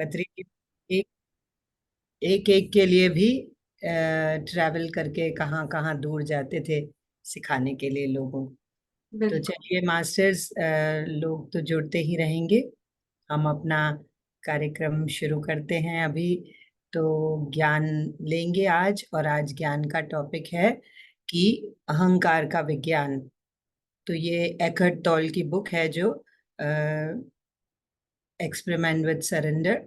बद्री की एक एक एक के लिए भी ट्रैवल करके कहाँ कहाँ दूर जाते थे सिखाने के लिए लोगों। तो बिल्कुल। चलिए मास्टर्स, लोग तो जुड़ते ही रहेंगे। हम अपना कार्यक्रम शुरू करते हैं अभी। तो ज्ञान लेंगे आज, और आज ज्ञान का टॉपिक है कि अहंकार का विज्ञान। तो ये एकहर्ट टोल की बुक है, जो एक्सपेरिमेंट विद सरेंडर,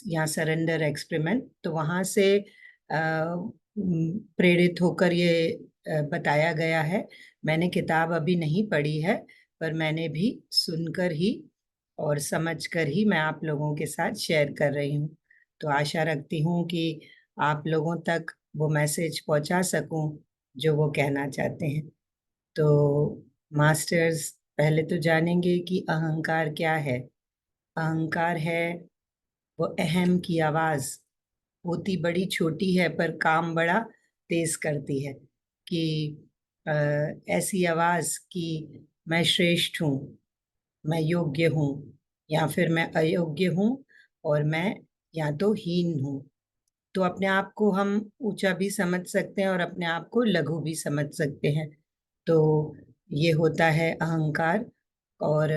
या सरेंडर एक्सपेरिमेंट, तो वहां से प्रेरित होकर ये बताया गया है। मैंने किताब अभी नहीं पढ़ी है, पर मैंने भी सुनकर ही और समझकर ही मैं आप लोगों के साथ शेयर कर रही हूँ। तो आशा रखती हूँ कि आप लोगों तक वो मैसेज पहुंचा सकूं जो वो कहना चाहते हैं। तो मास्टर्स, पहले तो जानेंगे कि अहंकार क्या है। अहंकार है वो अहम की आवाज, होती बड़ी छोटी है पर काम बड़ा तेज करती है। कि अ, ऐसी आवाज कि मैं श्रेष्ठ हूँ, मैं योग्य हूँ, या फिर मैं अयोग्य हूँ, और मैं या तो हीन हूँ। तो अपने आप को हम ऊंचा भी समझ सकते हैं और अपने आप को लघु भी समझ सकते हैं। तो ये होता है अहंकार। और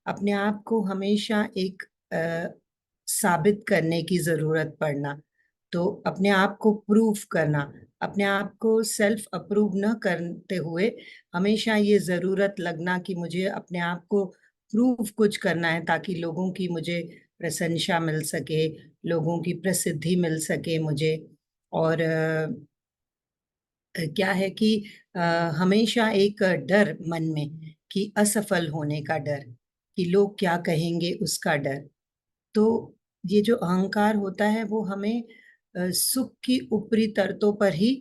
अपने आप को हमेशा एक साबित करने की जरूरत पड़ना, तो अपने आप को प्रूव करना, अपने आप को सेल्फ अप्रूव न करते हुए हमेशा ये जरूरत लगना कि मुझे अपने आप को प्रूव कुछ करना है, ताकि लोगों की मुझे प्रशंसा मिल सके, लोगों की प्रसिद्धि मिल सके मुझे। और क्या है कि अ, हमेशा एक डर मन में, कि असफल होने का डर, कि लोग क्या कहेंगे उसका डर। तो ये जो अहंकार होता है वो हमें सुख की ऊपरी तरतों पर ही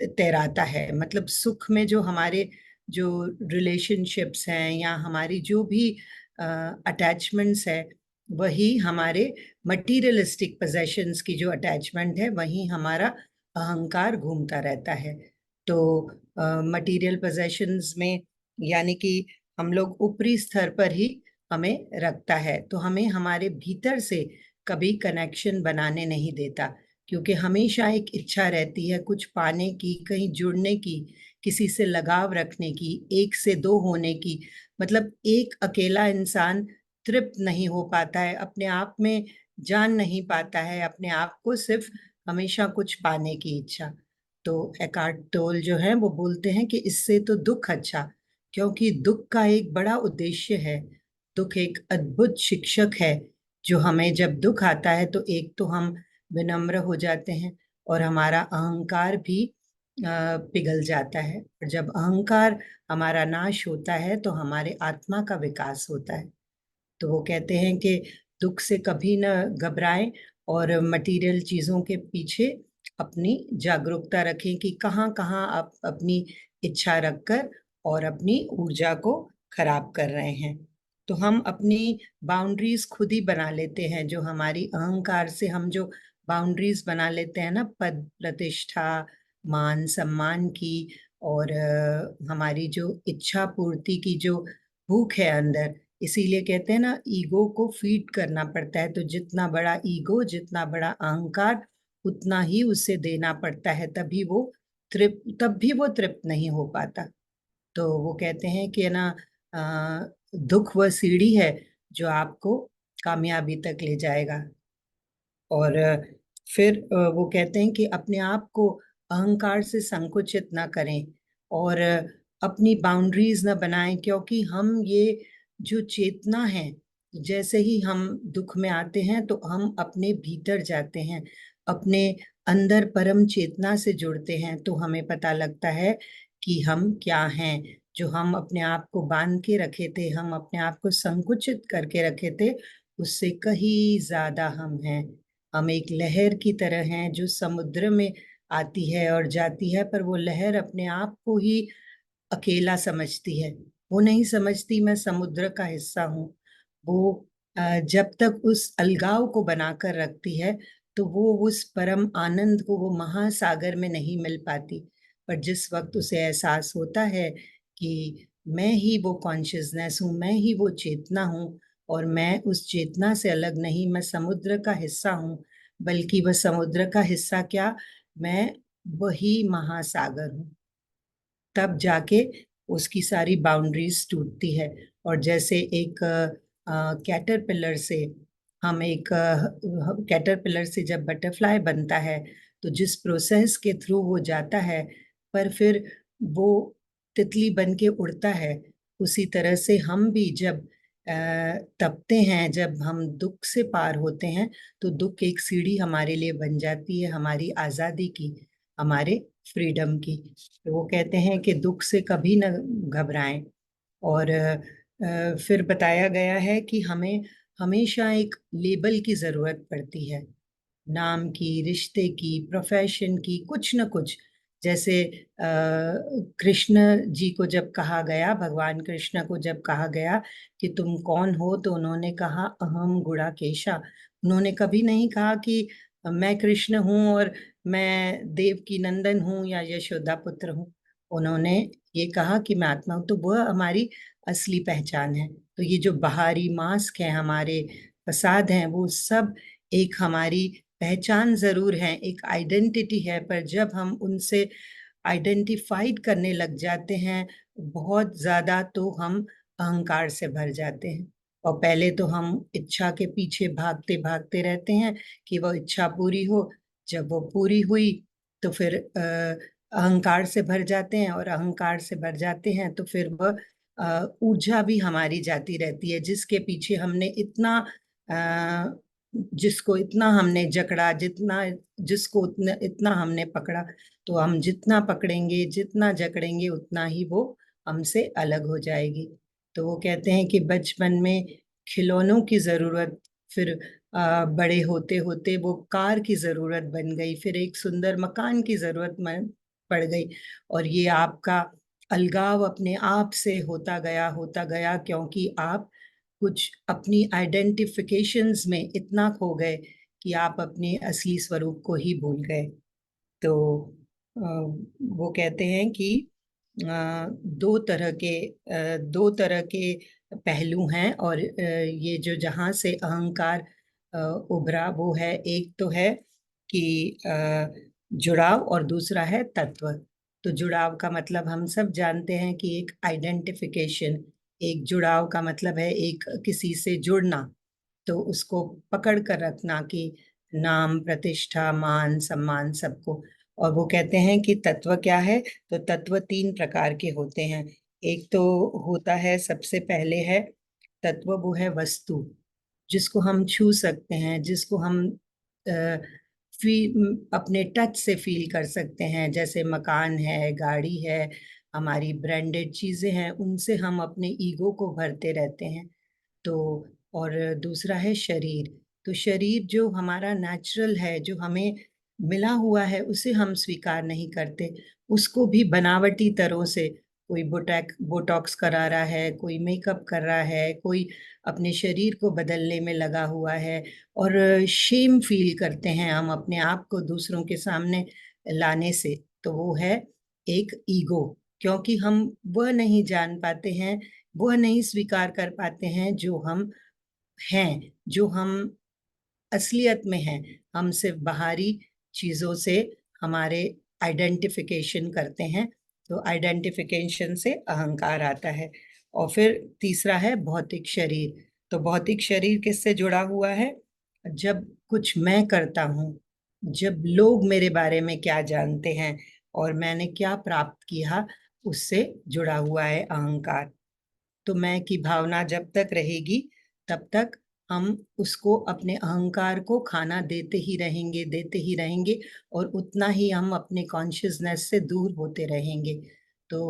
तैराता है। मतलब सुख में जो हमारे जो रिलेशनशिप्स हैं, या हमारी जो भी अटैचमेंट्स है, वही हमारे मटीरियलिस्टिक पोजेशंस की जो अटैचमेंट है, वही हमारा अहंकार घूमता रहता है। तो मटीरियल पोजेशंस में, यानी कि हम लोग ऊपरी स्तर पर ही हमें रखता है, तो हमें हमारे भीतर से कभी कनेक्शन बनाने नहीं देता। क्योंकि हमेशा एक इच्छा रहती है कुछ पाने की, कहीं जुड़ने की, किसी से लगाव रखने की, एक से दो होने की। मतलब एक अकेला इंसान तृप्त नहीं हो पाता है, अपने आप में जान नहीं पाता है अपने आप को, सिर्फ हमेशा कुछ पाने की इच्छा। तो एकार्ट टोल जो है वो बोलते हैं कि इससे तो दुख अच्छा, क्योंकि दुख का एक बड़ा उद्देश्य है। दुख एक अद्भुत शिक्षक है, जो हमें जब दुख आता है तो एक तो हम विनम्र हो जाते हैं, और हमारा अहंकार भी पिघल जाता है। और जब अहंकार हमारा नाश होता है तो हमारे आत्मा का विकास होता है। तो वो कहते हैं कि दुख से कभी न घबराएं, और मटेरियल चीजों के पीछे अपनी जागरूकता रखें कि कहाँ कहाँ आप अपनी इच्छा रखकर और अपनी ऊर्जा को खराब कर रहे हैं। तो हम अपनी बाउंड्रीज खुद ही बना लेते हैं, जो हमारी अहंकार से हम जो बाउंड्रीज बना लेते हैं ना, पद प्रतिष्ठा, मान सम्मान की, और हमारी जो इच्छा पूर्ति की जो भूख है अंदर। इसीलिए कहते हैं ना, ईगो को फीड करना पड़ता है। तो जितना बड़ा ईगो, जितना बड़ा अहंकार, उतना ही उसे देना पड़ता है, तब भी वो तृप्त नहीं हो पाता। तो वो कहते हैं कि ना, दुख वह सीढ़ी है जो आपको कामयाबी तक ले जाएगा। और फिर वो कहते हैं कि अपने आप को अहंकार से संकुचित ना करें, और अपनी बाउंड्रीज ना बनाएं, क्योंकि हम ये जो चेतना है, जैसे ही हम दुख में आते हैं तो हम अपने भीतर जाते हैं, अपने अंदर परम चेतना से जुड़ते हैं, तो हमें पता लगता है कि हम क्या हैं। जो हम अपने आप को बांध के रखे थे, हम अपने आप को संकुचित करके रखे थे, उससे कहीं ज्यादा हम हैं। हम एक लहर की तरह हैं जो समुद्र में आती है और जाती है, पर वो लहर अपने आप को ही अकेला समझती है। वो नहीं समझती मैं समुद्र का हिस्सा हूँ। वो जब तक उस अलगाव को बनाकर रखती है, तो वो उस परम आनंद को, वो महासागर में नहीं मिल पाती। पर जिस वक्त उसे एहसास होता है कि मैं ही वो कॉन्शियसनेस हूँ, मैं ही वो चेतना हूँ, और मैं उस चेतना से अलग नहीं, मैं समुद्र का हिस्सा हूँ, बल्कि वह समुद्र का हिस्सा क्या, मैं वही महासागर हूँ। तब जाके उसकी सारी बाउंड्रीज टूटती है। और जैसे एक कैटरपिलर से हम एक कैटरपिलर से जब बटरफ्लाई बनता है, तो जिस प्रोसेस के थ्रू वो जाता है, पर फिर वो तितली बन के उड़ता है, उसी तरह से हम भी जब तपते हैं, जब हम दुख से पार होते हैं, तो दुख एक सीढ़ी हमारे लिए बन जाती है हमारी आजादी की, हमारे फ्रीडम की। तो वो कहते हैं कि दुख से कभी न घबराएं। और फिर बताया गया है कि हमें हमेशा एक लेबल की जरूरत पड़ती है, नाम की, रिश्ते की, प्रोफेशन की, कुछ न कुछ। जैसे कृष्ण जी को जब कहा गया, भगवान कृष्ण को जब कहा गया कि तुम कौन हो, तो उन्होंने कहा अहम गुड़ाकेशा। उन्होंने कभी नहीं कहा कि मैं कृष्ण हूँ और मैं देव की नंदन हूँ या यशोदा पुत्र हूँ। उन्होंने ये कहा कि मैं आत्मा हूँ। तो वह हमारी असली पहचान है। तो ये जो बाहरी मास्क है, हमारे फसाद हैं, वो सब एक हमारी पहचान जरूर है, एक आइडेंटिटी है, पर जब हम उनसे आइडेंटिफाइड करने लग जाते हैं बहुत ज्यादा, तो हम अहंकार से भर जाते हैं। और पहले तो हम इच्छा के पीछे भागते भागते रहते हैं कि वो इच्छा पूरी हो। जब वो पूरी हुई तो फिर अहंकार से भर जाते हैं, और अहंकार से भर जाते हैं तो फिर वह ऊर्जा भी हमारी जाती रहती है, जिसके पीछे हमने इतना जिसको इतना हमने जकड़ा, जितना जिसको उतना इतना हमने पकड़ा, तो हम जितना पकड़ेंगे, जितना जकड़ेंगे, उतना ही वो हमसे अलग हो जाएगी। तो वो कहते हैं कि बचपन में खिलौनों की जरूरत, फिर बड़े होते होते वो कार की जरूरत बन गई, फिर एक सुंदर मकान की जरूरत पड़ गई। और ये आपका अलगाव अपने आप से होता गया, क्योंकि आप कुछ अपनी आइडेंटिफिकेशंस में इतना खो गए कि आप अपने असली स्वरूप को ही भूल गए। तो वो कहते हैं कि दो तरह के पहलू हैं, और ये जो जहां से अहंकार उभरा, वो है, एक तो है कि जुड़ाव, और दूसरा है तत्व। तो जुड़ाव का मतलब हम सब जानते हैं कि एक आइडेंटिफिकेशन, एक जुड़ाव का मतलब है एक किसी से जुड़ना, तो उसको पकड़ कर रखना कि नाम, प्रतिष्ठा, मान, सम्मान, सबको। और वो कहते हैं कि तत्व क्या है, तो तत्व तीन प्रकार के होते हैं। एक तो होता है, सबसे पहले है तत्व, वो है वस्तु, जिसको हम छू सकते हैं, जिसको हम अपने टच से फील कर सकते हैं, जैसे मकान है, गाड़ी है, हमारी ब्रांडेड चीजें हैं, उनसे हम अपने ईगो को भरते रहते हैं। तो और दूसरा है शरीर। तो शरीर जो हमारा नेचुरल है, जो हमें मिला हुआ है, उसे हम स्वीकार नहीं करते। उसको भी बनावटी तरह से, कोई बोटॉक्स करा रहा है, कोई मेकअप कर रहा है, कोई अपने शरीर को बदलने में लगा हुआ है। और शेम फील करते हैं हम अपने आप को दूसरों के सामने लाने से। तो वो है एक ईगो, क्योंकि हम वह नहीं जान पाते हैं, वह नहीं स्वीकार कर पाते हैं जो हम हैं, जो हम असलियत में हैं। हम सिर्फ बाहरी चीजों से हमारे आइडेंटिफिकेशन करते हैं। तो आइडेंटिफिकेशन से अहंकार आता है। और फिर तीसरा है भौतिक शरीर। तो भौतिक शरीर किससे जुड़ा हुआ है, जब कुछ मैं करता हूँ, जब लोग मेरे बारे में क्या जानते हैं और मैंने क्या प्राप्त किया, उससे जुड़ा हुआ है अहंकार। तो मैं की भावना जब तक रहेगी, तब तक हम उसको, अपने अहंकार को खाना देते ही रहेंगे, देते ही रहेंगे, और उतना ही हम अपने कॉन्शियसनेस से दूर होते रहेंगे। तो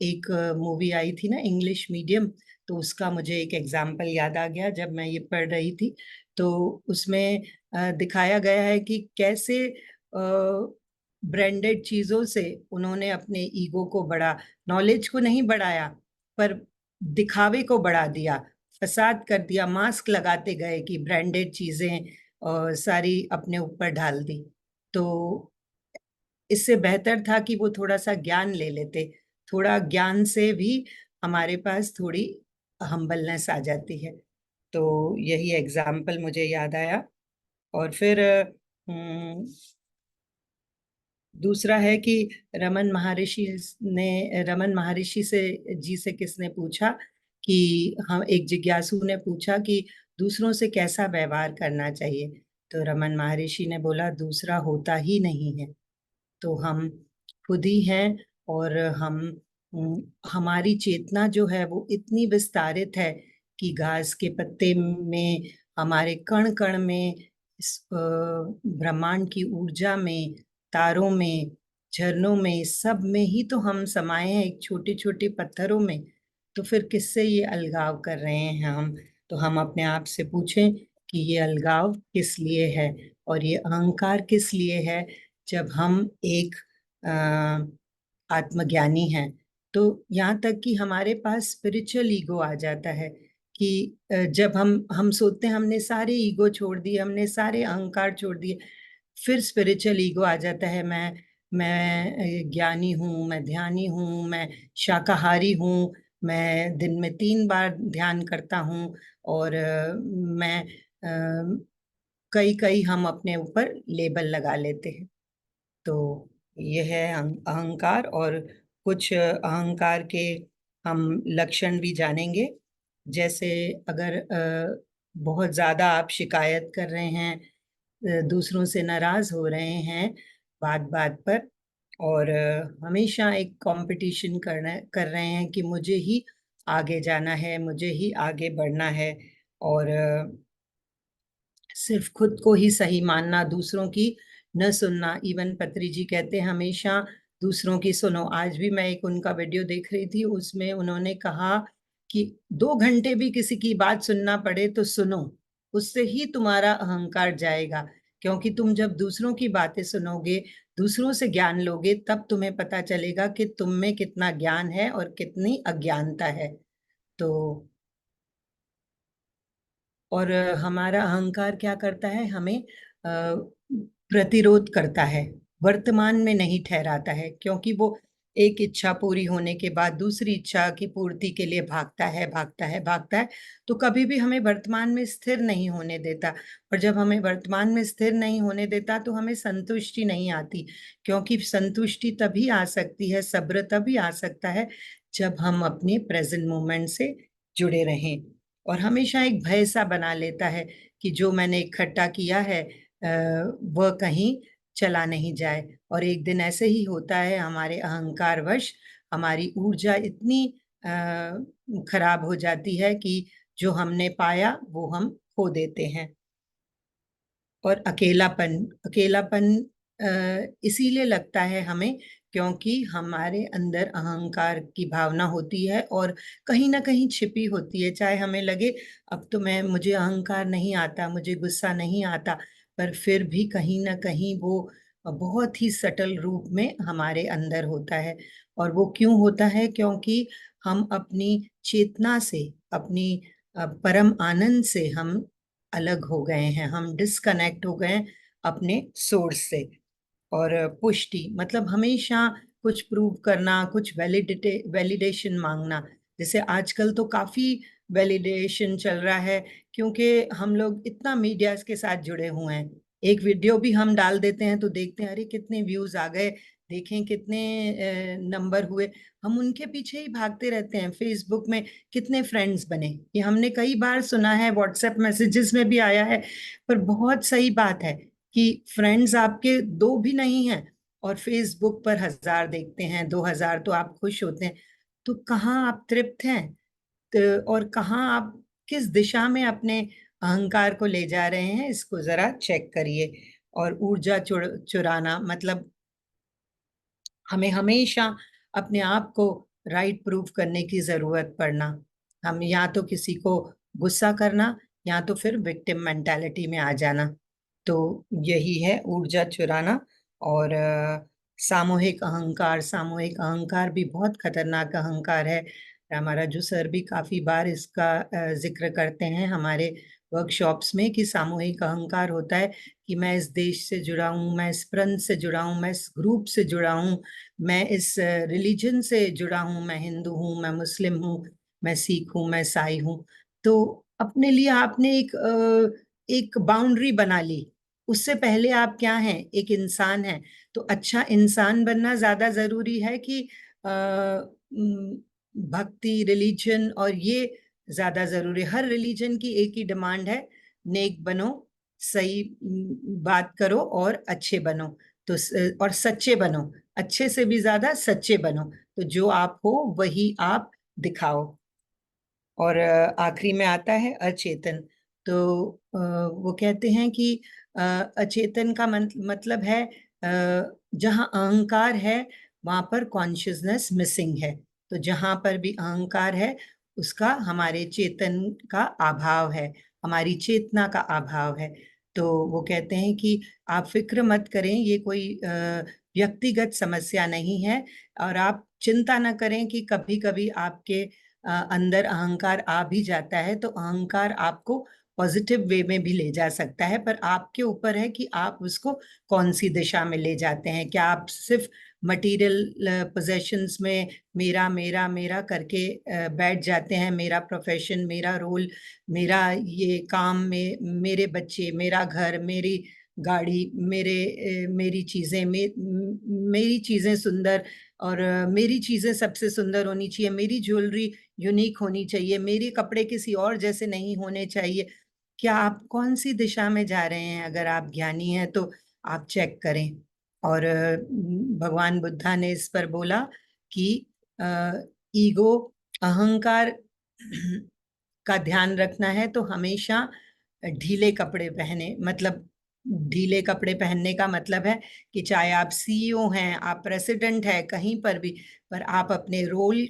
एक मूवी आई थी ना, इंग्लिश मीडियम, तो उसका मुझे एक एग्जाम्पल याद आ गया जब मैं ये पढ़ रही थी। तो उसमें दिखाया गया है कि कैसे ब्रांडेड चीजों से उन्होंने अपने ईगो को बढ़ा, नॉलेज को नहीं बढ़ाया, पर दिखावे को बढ़ा दिया, फसाद कर दिया, मास्क लगाते गए कि ब्रांडेड चीजें सारी अपने ऊपर डाल दी। तो इससे बेहतर था कि वो थोड़ा सा ज्ञान ले लेते। थोड़ा ज्ञान से भी हमारे पास थोड़ी हम्बलनेस आ जाती है। तो यही एग्जाम्पल मुझे याद आया। और फिर दूसरा है कि रमन महर्षि रमन महर्षि से किसने पूछा कि हम एक जिज्ञासु ने पूछा कि दूसरों से कैसा व्यवहार करना चाहिए। तो रमन महर्षि ने बोला दूसरा होता ही नहीं है, तो हम खुद ही हैं। और हम हमारी चेतना जो है वो इतनी विस्तारित है कि घास के पत्ते में, हमारे कण कण में, इस ब्रह्मांड की ऊर्जा में, तारों में, झरनों में, सब में ही तो हम समाये हैं, एक छोटे छोटे पत्थरों में। तो फिर किससे ये अलगाव कर रहे हैं हम? तो हम अपने आप से पूछें कि ये अलगाव किस लिए है और ये अहंकार किस लिए है। जब हम एक आत्मज्ञानी हैं, तो यहाँ तक कि हमारे पास स्पिरिचुअल ईगो आ जाता है कि जब हम सोचते हैं हमने सारे ईगो छोड़ दिए, हमने सारे अहंकार छोड़ दिए, फिर स्पिरिचुअल ईगो आ जाता है। मैं ज्ञानी हूँ, मैं ध्यानी हूँ, मैं शाकाहारी हूँ, मैं दिन में 3 बार ध्यान करता हूँ। और मैं कई कई हम अपने ऊपर लेबल लगा लेते हैं। तो ये है अहंकार। और कुछ अहंकार के हम लक्षण भी जानेंगे। जैसे अगर बहुत ज्यादा आप शिकायत कर रहे हैं, दूसरों से नाराज हो रहे हैं बात बात पर, और हमेशा एक कंपटीशन कर रहे हैं कि मुझे ही आगे जाना है, मुझे ही आगे बढ़ना है, और सिर्फ खुद को ही सही मानना, दूसरों की न सुनना। इवन पत्री जी कहते हैं हमेशा दूसरों की सुनो। आज भी मैं एक उनका वीडियो देख रही थी, उसमें उन्होंने कहा कि 2 घंटे भी किसी की बात सुनना पड़े तो सुनो, उससे ही तुम्हारा अहंकार जाएगा। क्योंकि तुम जब दूसरों की बातें सुनोगे, दूसरों से ज्ञान लोगे, तब तुम्हें पता चलेगा कि तुम में कितना ज्ञान है और कितनी अज्ञानता है। तो और हमारा अहंकार क्या करता है, हमें प्रतिरोध करता है, वर्तमान में नहीं ठहराता है। क्योंकि वो एक इच्छा पूरी होने के बाद दूसरी इच्छा की पूर्ति के लिए भागता है, भागता है, भागता है। तो कभी भी हमें वर्तमान में स्थिर नहीं होने देता। और जब हमें वर्तमान में स्थिर नहीं होने देता तो हमें संतुष्टि नहीं आती। क्योंकि संतुष्टि तभी आ सकती है, सब्र तभी आ सकता है, जब हम अपने प्रेजेंट मोमेंट से जुड़े रहें। और हमेशा एक भय सा बना लेता है कि जो मैंने इकट्ठा किया है वह कहीं चला नहीं जाए। और एक दिन ऐसे ही होता है, हमारे अहंकार वश हमारी ऊर्जा इतनी खराब हो जाती है कि जो हमने पाया वो हम खो देते हैं। और अकेलापन, अकेलापन इसीलिए लगता है हमें क्योंकि हमारे अंदर अहंकार की भावना होती है और कहीं ना कहीं छिपी होती है। चाहे हमें लगे अब तो मुझे अहंकार नहीं आता, मुझे गुस्सा नहीं आता, पर फिर भी कहीं ना कहीं वो बहुत ही सटल रूप में हमारे अंदर होता है। और वो क्यों होता है? क्योंकि हम अपनी चेतना से, अपनी परम आनंद से हम अलग हो गए हैं, हम डिस्कनेक्ट हो गए हैं अपने सोर्स से। और पुष्टि मतलब हमेशा कुछ प्रूव करना, कुछ वैलिडेशन मांगना। जैसे आजकल तो काफी वैलिडेशन चल रहा है, क्योंकि हम लोग इतना मीडिया के साथ जुड़े हुए हैं। एक वीडियो भी हम डाल देते हैं तो देखते हैं अरे कितने व्यूज आ गए, देखें कितने नंबर हुए। हम उनके पीछे ही भागते रहते हैं। फेसबुक में कितने फ्रेंड्स बने, ये हमने कई बार सुना है, व्हाट्सएप मैसेजेस में भी आया है। पर बहुत सही बात है कि फ्रेंड्स आपके 2 भी नहीं हैं और फेसबुक पर 1000 देखते हैं, 2000, तो आप खुश होते हैं। तो कहाँ आप तृप्त हैं? तो और कहाँ आप किस दिशा में अपने अहंकार को ले जा रहे हैं, इसको जरा चेक करिए। और ऊर्जा चुराना मतलब हमें हमेशा अपने आप को राइट प्रूव करने की जरूरत पड़ना। हम या तो किसी को गुस्सा करना, या तो फिर विक्टिम मेंटालिटी में आ जाना। तो यही है ऊर्जा चुराना। और सामूहिक अहंकार, सामूहिक अहंकार भी बहुत खतरनाक अहंकार है। हमारा जो सर भी काफी बार इसका जिक्र करते हैं हमारे वर्कशॉप्स में, कि सामूहिक अहंकार होता है कि मैं इस देश से जुड़ा हूँ, मैं इस पंथ से जुड़ा हूँ, मैं इस ग्रुप से जुड़ा हूँ, मैं इस रिलीजन से जुड़ा हूँ, मैं हिंदू हूँ, मैं मुस्लिम हूँ, मैं सिख हूँ, मैं ईसाई हूँ। तो अपने लिए आपने एक बाउंड्री बना ली। उससे पहले आप क्या हैं, एक इंसान हैं। तो अच्छा इंसान बनना ज्यादा जरूरी है कि भक्ति, रिलीजन, और ये ज्यादा जरूरी है। हर रिलीजन की एक ही डिमांड है, नेक बनो, सही बात करो और अच्छे बनो। तो और सच्चे बनो, अच्छे से भी ज्यादा सच्चे बनो। तो जो आप हो वही आप दिखाओ। और आखिरी में आता है अचेतन। तो वो कहते हैं कि अचेतन का मतलब है जहाँ अहंकार है वहां पर कॉन्शियसनेस मिसिंग है। तो जहां पर भी अहंकार है उसका हमारे चेतन का अभाव है, हमारी चेतना का अभाव है। तो वो कहते हैं कि आप फिक्र मत करें, ये कोई व्यक्तिगत समस्या नहीं है। और आप चिंता न करें कि कभी कभी आपके अंदर अहंकार आ भी जाता है, तो अहंकार आपको पॉजिटिव वे में भी ले जा सकता है, पर आपके ऊपर है कि आप उसको कौन सी दिशा में ले जाते हैं। क्या आप सिर्फ मटेरियल पोजेशंस में मेरा मेरा मेरा करके बैठ जाते हैं, मेरा प्रोफेशन, मेरा रोल, मेरा ये काम में, मेरे बच्चे, मेरा घर, मेरी गाड़ी, मेरी चीजें, मेरी चीजें सुंदर, और मेरी चीजें सबसे सुंदर होनी चाहिए, मेरी ज्वेलरी यूनिक होनी चाहिए, मेरे कपड़े किसी और जैसे नहीं होने चाहिए। क्या आप कौन सी दिशा में जा रहे हैं? अगर आप ज्ञानी हैं तो आप चेक करें। और भगवान बुद्धा ने इस पर बोला कि ईगो, अहंकार का ध्यान रखना है तो हमेशा ढीले कपड़े पहने। मतलब ढीले कपड़े पहनने का मतलब है कि चाहे आप सीईओ हैं, आप प्रेसिडेंट हैं, कहीं पर भी, पर आप अपने रोल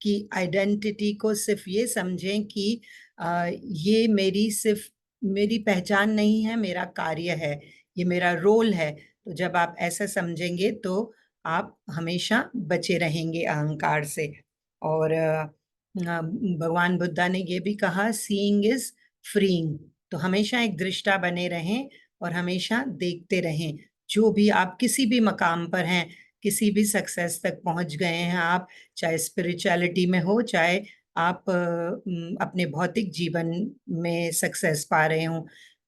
की आइडेंटिटी को सिर्फ ये समझें कि ये मेरी सिर्फ मेरी पहचान नहीं है, मेरा कार्य है, ये मेरा रोल है। तो जब आप ऐसा समझेंगे तो आप हमेशा बचे रहेंगे अहंकार से। और भगवान बुद्धा ने ये भी कहा, सीइंग इज फ्रीइंग। तो हमेशा एक दृष्टा बने रहें और हमेशा देखते रहें। जो भी आप किसी भी मकाम पर हैं, किसी भी सक्सेस तक पहुंच गए हैं आप, चाहे स्पिरिचुअलिटी में हो, चाहे आप अपने भौतिक जीवन में सक्सेस पा रहे हो,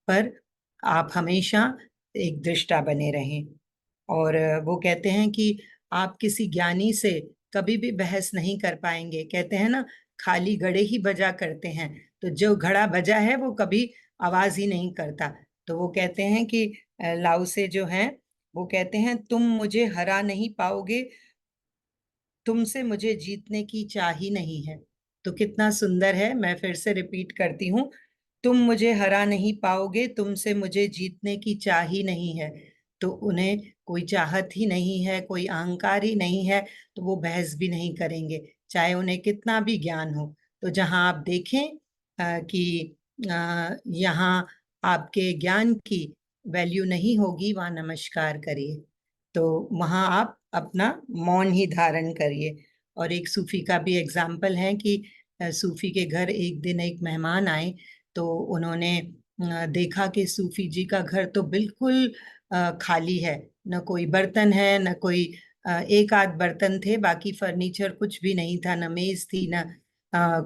पर आप हमेशा एक दृष्टा बने रहें। और वो कहते हैं कि आप किसी ज्ञानी से कभी भी बहस नहीं कर पाएंगे। कहते हैं ना, खाली घड़े ही बजा करते हैं। तो जो घड़ा बजा है वो कभी आवाज ही नहीं करता। तो वो कहते हैं कि लाओ से जो है वो कहते हैं, तुम मुझे हरा नहीं पाओगे, तुमसे मुझे जीतने की चाह ही नहीं है। तो कितना सुंदर है। मैं फिर से रिपीट करती हूँ, तुम मुझे हरा नहीं पाओगे, तुमसे मुझे जीतने की चाह ही नहीं है। तो उन्हें कोई चाहत ही नहीं है, कोई अहंकार ही नहीं है, तो वो बहस भी नहीं करेंगे, चाहे उन्हें कितना भी ज्ञान हो। तो जहां आप देखें कि यहाँ आपके ज्ञान की वैल्यू नहीं होगी, वहां नमस्कार करिए। तो वहां आप अपना मौन ही धारण करिए। और एक सूफी का भी एग्जाम्पल है कि सूफी के घर एक दिन एक मेहमान आए। तो उन्होंने देखा कि सूफी जी का घर तो बिल्कुल खाली है, न कोई बर्तन है, न कोई एक आध बर्तन थे, बाकी फर्नीचर कुछ भी नहीं था, न मेज थी, न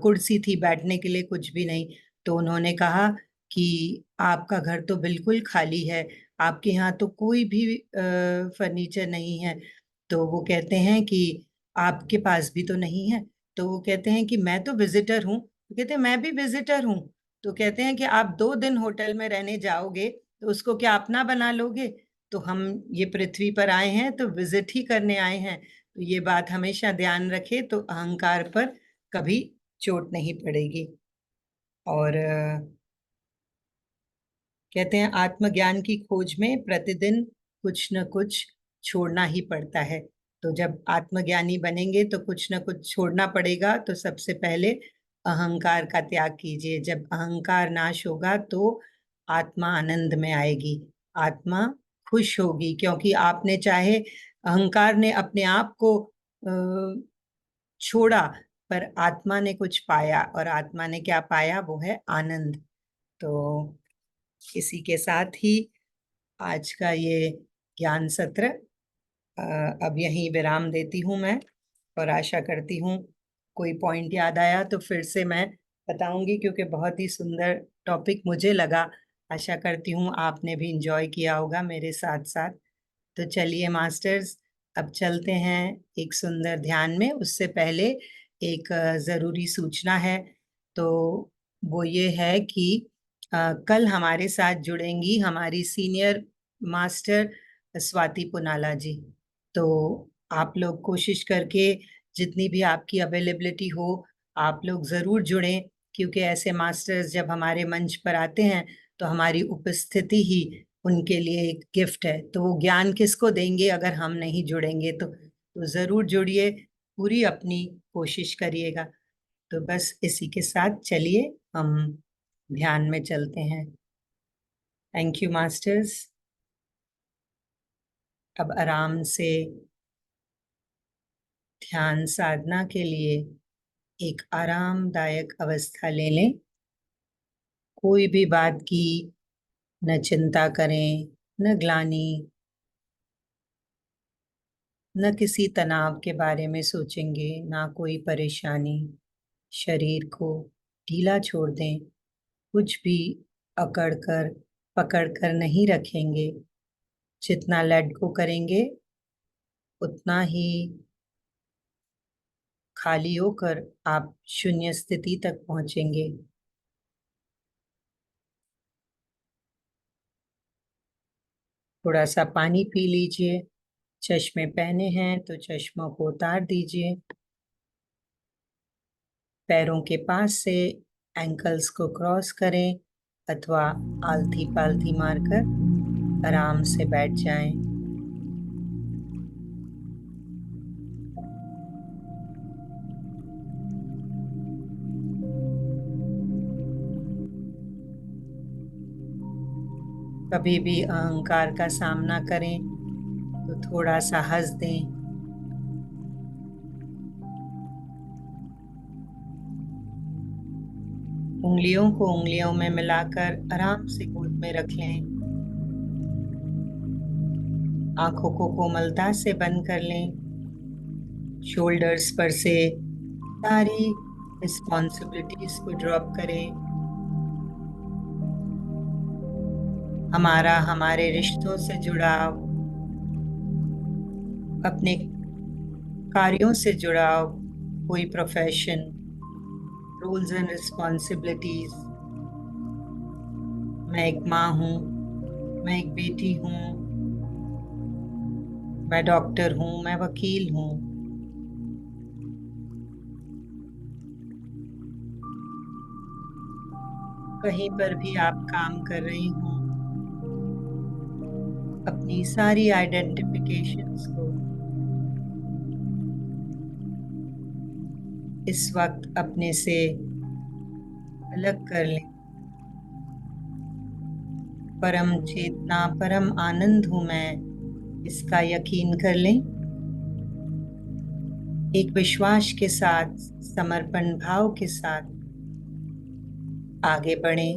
कुर्सी थी बैठने के लिए, कुछ भी नहीं। तो उन्होंने कहा कि आपका घर तो बिल्कुल खाली है, आपके यहाँ तो कोई भी फर्नीचर नहीं है। तो वो कहते हैं कि आपके पास भी तो नहीं है। तो वो कहते हैं कि मैं तो विजिटर हूँ। तो कहते हैं मैं भी विजिटर हूँ। तो कहते हैं कि आप 2 दिन होटल में रहने जाओगे तो उसको क्या अपना बना लोगे? तो हम ये पृथ्वी पर आए हैं तो विजिट ही करने आए हैं। तो ये बात हमेशा ध्यान रखे तो अहंकार पर कभी चोट नहीं पड़ेगी। और कहते हैं आत्मज्ञान की खोज में प्रतिदिन कुछ न कुछ छोड़ना ही पड़ता है। तो जब आत्मज्ञानी बनेंगे तो कुछ न कुछ छोड़ना पड़ेगा। तो सबसे पहले अहंकार का त्याग कीजिए। जब अहंकार नाश होगा तो आत्मा आनंद में आएगी, आत्मा खुश होगी, क्योंकि आपने चाहे अहंकार ने अपने आप को छोड़ा, पर आत्मा ने कुछ पाया, और आत्मा ने क्या पाया? वो है आनंद। तो इसी के साथ ही आज का ये ज्ञान सत्र अ, अब यहीं विराम देती हूँ मैं। और आशा करती हूँ कोई पॉइंट याद आया तो फिर से मैं बताऊंगी, क्योंकि बहुत ही सुंदर टॉपिक मुझे लगा। आशा करती हूँ आपने भी इंजॉय किया होगा मेरे साथ साथ। तो चलिए मास्टर्स, अब चलते हैं एक सुंदर ध्यान में। उससे पहले एक जरूरी सूचना है। तो वो ये है कि कल हमारे साथ जुड़ेंगी हमारी सीनियर मास्टर स्वाति पुनाला जी। तो आप लोग कोशिश करके, जितनी भी आपकी अवेलेबिलिटी हो, आप लोग जरूर जुड़ें, क्योंकि ऐसे मास्टर्स जब हमारे मंच पर आते हैं तो हमारी उपस्थिति ही उनके लिए एक गिफ्ट है। तो वो ज्ञान किसको देंगे अगर हम नहीं जुड़ेंगे? तो जरूर जुड़िए, पूरी अपनी कोशिश करिएगा। तो बस इसी के साथ चलिए हम ध्यान में चलते हैं। Thank you masters. अब आराम से ध्यान साधना के लिए एक आरामदायक अवस्था ले लें। कोई भी बात की न चिंता करें, न ग्लानि, न किसी तनाव के बारे में सोचेंगे, ना कोई परेशानी। शरीर को ढीला छोड़ दें, कुछ भी अकड़ कर पकड़ कर नहीं रखेंगे। जितना लेट गो करेंगे उतना ही खाली होकर आप शून्य स्थिति तक पहुंचेंगे। थोड़ा सा पानी पी लीजिए। चश्मे पहने हैं तो चश्मों को उतार दीजिए। पैरों के पास से एंकल्स को क्रॉस करें अथवा आलथी पालथी मारकर आराम से बैठ जाएं। कभी भी अहंकार का सामना करें तो थोड़ा सा हंस दें। उंगलियों को उंगलियों में मिलाकर आराम से गोद में रख लें। आंखों को कोमलता से बंद कर लें। शोल्डर्स पर से सारी रिस्पॉन्सिबिलिटीज को ड्रॉप करें। हमारा हमारे रिश्तों से जुड़ाव, अपने कार्यों से जुड़ाव, कोई प्रोफेशन, रूल्स एंड रिस्पॉन्सिबिलिटीज। मैं एक माँ हूँ, मैं एक बेटी हूँ, मैं डॉक्टर हूँ, मैं वकील हूँ। कहीं पर भी आप काम कर रही हूँ, अपनी सारी आइडेंटिफिकेशंस को इस वक्त अपने से अलग कर लें। परम चेतना, परम आनंद हूं मैं, इसका यकीन कर लें। एक विश्वास के साथ, समर्पण भाव के साथ आगे बढ़ें।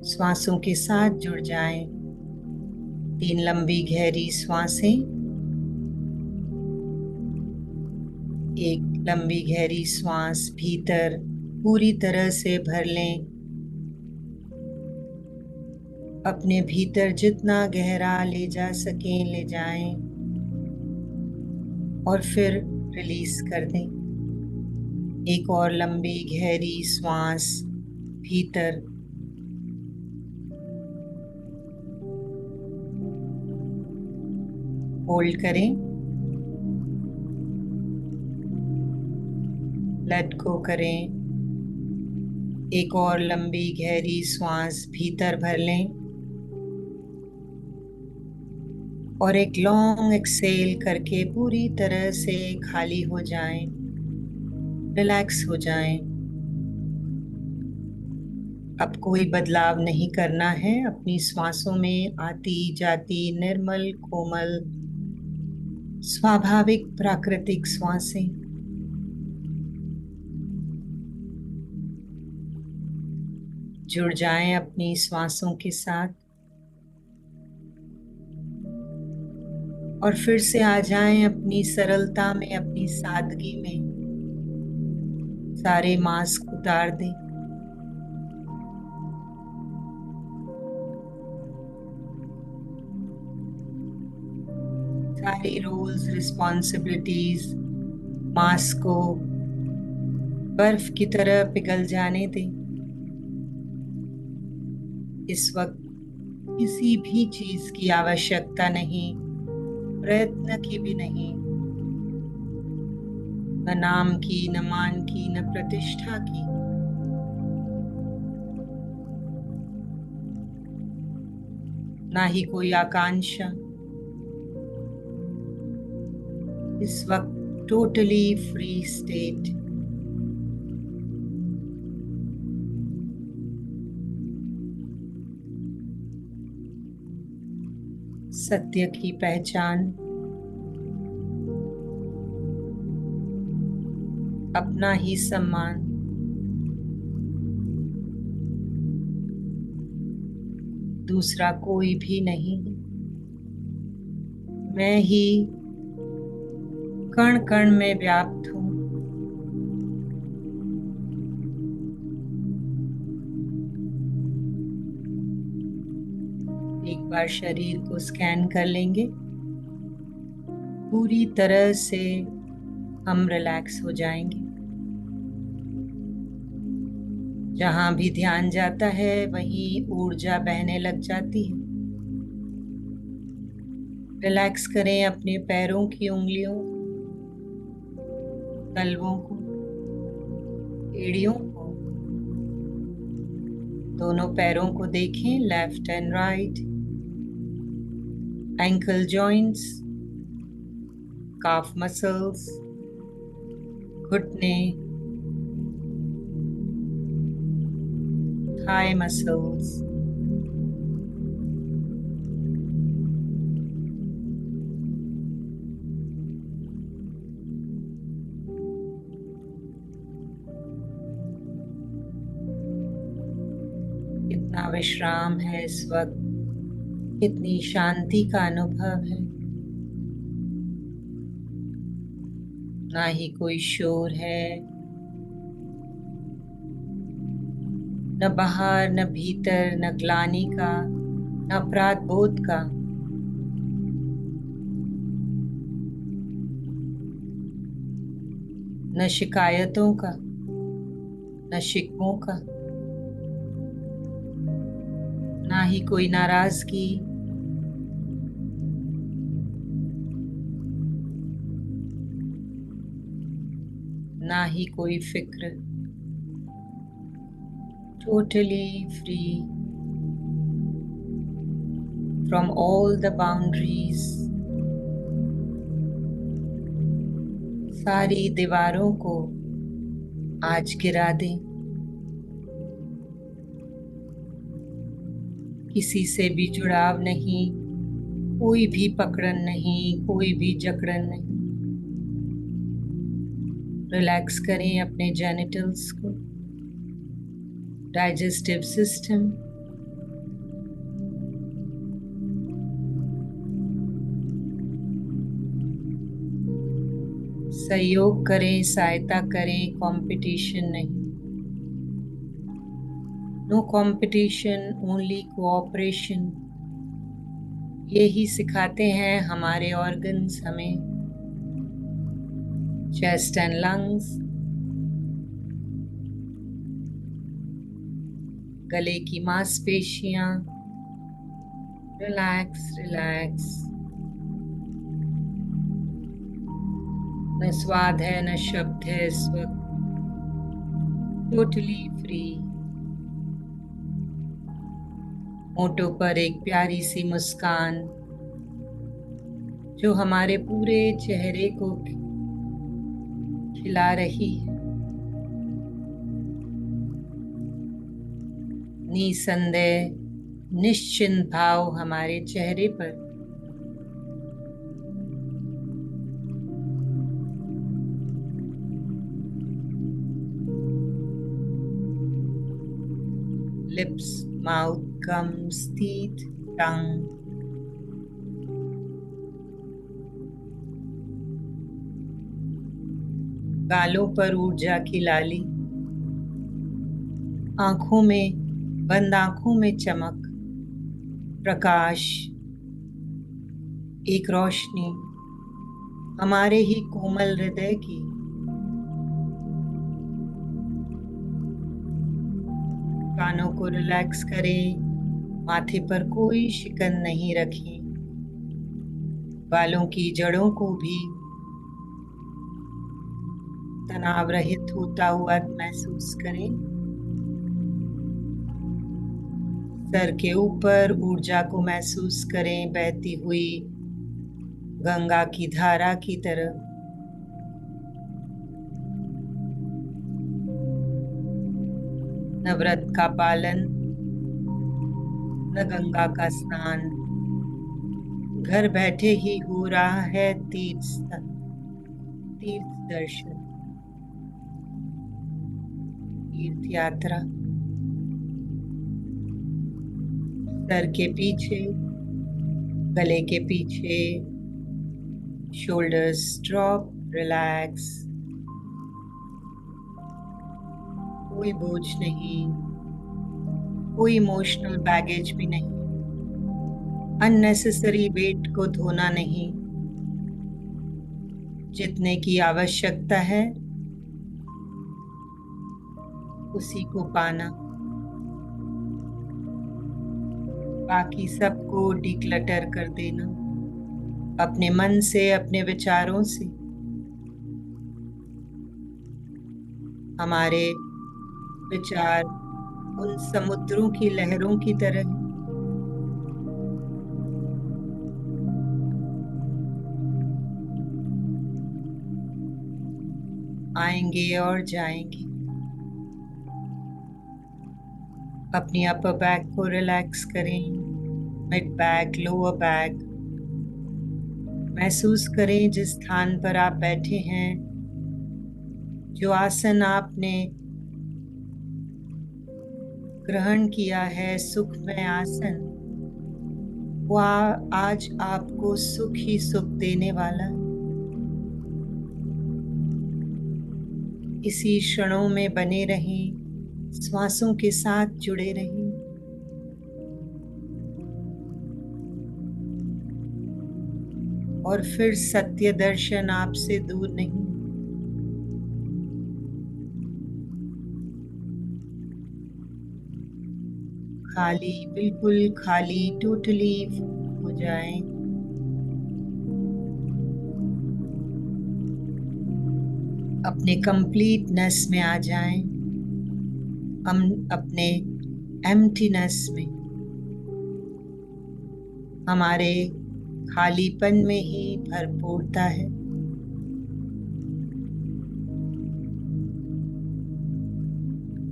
श्वासों के साथ जुड़ जाएं। 3 लंबी गहरी श्वासें। एक लंबी गहरी श्वास भीतर पूरी तरह से भर लें। अपने भीतर जितना गहरा ले जा सकें ले जाएं और फिर रिलीज कर दें। एक और लंबी गहरी श्वास भीतर। होल्ड करें, लेट गो करें। एक और लंबी गहरी श्वास भीतर भर लें और एक लॉन्ग एक्सेल करके पूरी तरह से खाली हो जाएं, रिलैक्स हो जाएं। अब कोई बदलाव नहीं करना है। अपनी श्वासों में आती जाती निर्मल कोमल स्वाभाविक प्राकृतिक श्वासें। जुड़ जाएं अपनी श्वासों के साथ और फिर से आ जाएं अपनी सरलता में, अपनी सादगी में। सारे मास्क उतार दें। सारी रोल्स रिस्पॉन्सिबिलिटीज मास्क को बर्फ की तरह पिघल जाने दें। इस वक्त किसी भी चीज की आवश्यकता नहीं, प्रयत्न की भी नहीं, न नाम की, न मान की, न प्रतिष्ठा की। ना ही कोई आकांक्षा। इस वक्त टोटली फ्री स्टेट। सत्य की पहचान, अपना ही सम्मान, दूसरा कोई भी नहीं। मैं ही कण कण में व्याप्त हूँ। एक बार शरीर को स्कैन कर लेंगे, पूरी तरह से हम रिलैक्स हो जाएंगे। जहां भी ध्यान जाता है वहीं ऊर्जा बहने लग जाती है। रिलैक्स करें अपने पैरों की उंगलियों, तलवों को, एड़ियों को। दोनों पैरों को देखें, left and right. Ankle joints, calf muscles, घुटने, थाई मसल्स। कितना विश्राम है इस वक्त, कितनी शांति का अनुभव है। ना ही कोई शोर है, न बाहर न भीतर, न ग्लानि का, न अपराध बोध का। न शिकायतों का, न शिकवों का, ना ही कोई नाराजगी, ना ही कोई फिक्र। Totally free from all the boundaries. सारी दीवारों को आज गिरा दें। किसी से भी जुड़ाव नहीं, कोई भी पकड़न नहीं, कोई भी जकड़न नहीं। रिलैक्स करें अपने जेनिटल्स को, डाइजेस्टिव सिस्टम। सहयोग करें, सहायता करें, कंपटीशन नहीं। No competition, only cooperation. यही सिखाते हैं हमारे ऑर्गन्स हमें। चेस्ट एंड लंग्स, गले की मांसपेशियां, रिलैक्स रिलैक्स। न स्वाद है न शब्द है इस वक्त, टोटली फ्री। होठों पर एक प्यारी सी मुस्कान जो हमारे पूरे चेहरे को खिला रही है। निसंदेह निश्चिंत भाव हमारे चेहरे पर। लिप्स, माउथ, गम्स, टीथ, टंग। गालों पर ऊर्जा की लाली, आंखों में, बंद आंखों में चमक, प्रकाश, एक रोशनी हमारे ही कोमल हृदय की। कानों को रिलैक्स करें, माथे पर कोई शिकन नहीं रखें, बालों की जड़ों को भी तनाव रहित होता हुआ महसूस करें। सर के ऊपर ऊर्जा को महसूस करें, बहती हुई गंगा की धारा की तरह। न व्रत का पालन, न गंगा का स्नान, घर बैठे ही हो रहा है तीर्थ दर्शन, तीर्थ यात्रा। सर के पीछे, गले के पीछे, शोल्डर्स ड्रॉप, रिलैक्स, कोई बोझ नहीं, कोई इमोशनल बैगेज भी नहीं, अननेसेसरी वेट को धोना नहीं, जितने की आवश्यकता है उसी को पाना, बाकी सबको डिक्लटर कर देना अपने मन से, अपने विचारों से। हमारे विचार उन समुद्रों की लहरों की तरह हैं। आएंगे और जाएंगे। अपनी अपर बैक को रिलैक्स करें, मिड बैक, लोअर बैक। महसूस करें जिस स्थान पर आप बैठे हैं, जो आसन आपने ग्रहण किया है, सुखमय आसन, वो आज आपको सुख ही सुख देने वाला है। इसी क्षणों में बने रहें, श्वासों के साथ जुड़े रहें। और फिर सत्य दर्शन आपसे दूर नहीं। खाली, बिल्कुल खाली, टोटली हो जाएं। अपने कंप्लीटनेस में आ जाएं, हम अपने एम्प्टीनेस में, हमारे खालीपन में ही भरपूरता है।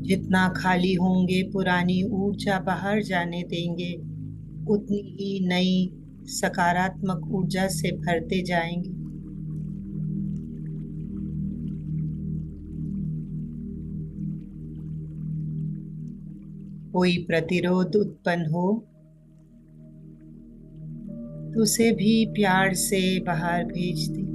जितना खाली होंगे, पुरानी ऊर्जा बाहर जाने देंगे, उतनी ही नई सकारात्मक ऊर्जा से भरते जाएंगे। कोई प्रतिरोध उत्पन्न हो तो उसे भी प्यार से बाहर भेज दें।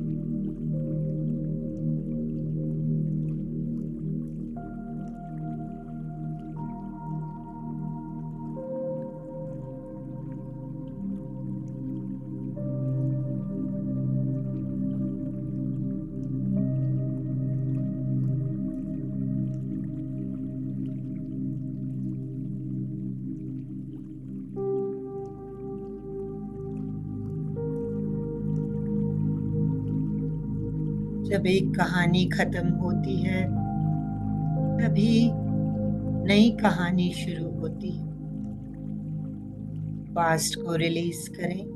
जब एक कहानी खत्म होती है, तभी नई कहानी शुरू होती है। पास्ट को रिलीज करें।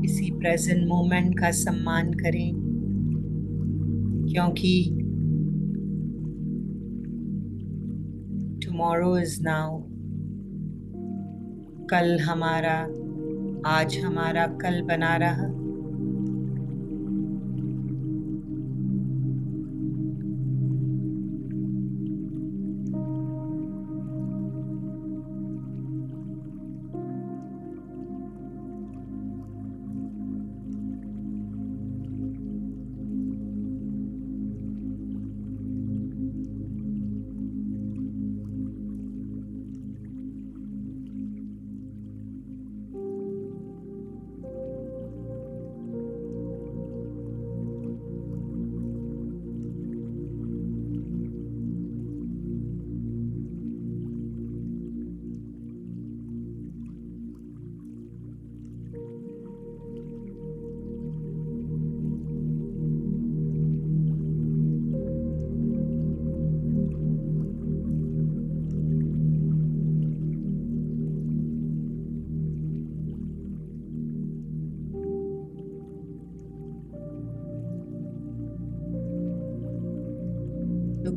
इसी प्रेजेंट मोमेंट का सम्मान करें, क्योंकि टुमारो इज नाउ। कल हमारा, आज हमारा कल बना रहा।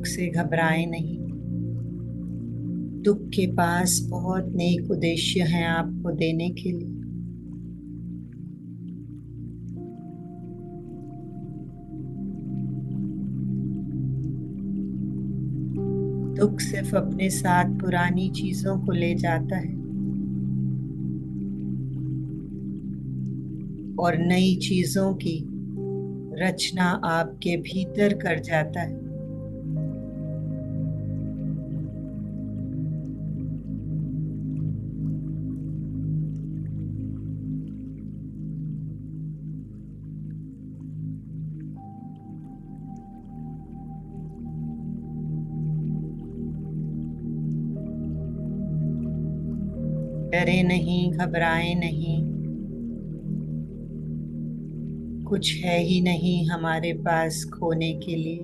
दुख से घबराएं नहीं। दुख के पास बहुत नेक उद्देश्य हैं आपको देने के लिए। दुख सिर्फ अपने साथ पुरानी चीजों को ले जाता है और नई चीजों की रचना आपके भीतर कर जाता है। डरे नहीं, घबराएं नहीं। कुछ है ही नहीं हमारे पास खोने के लिए,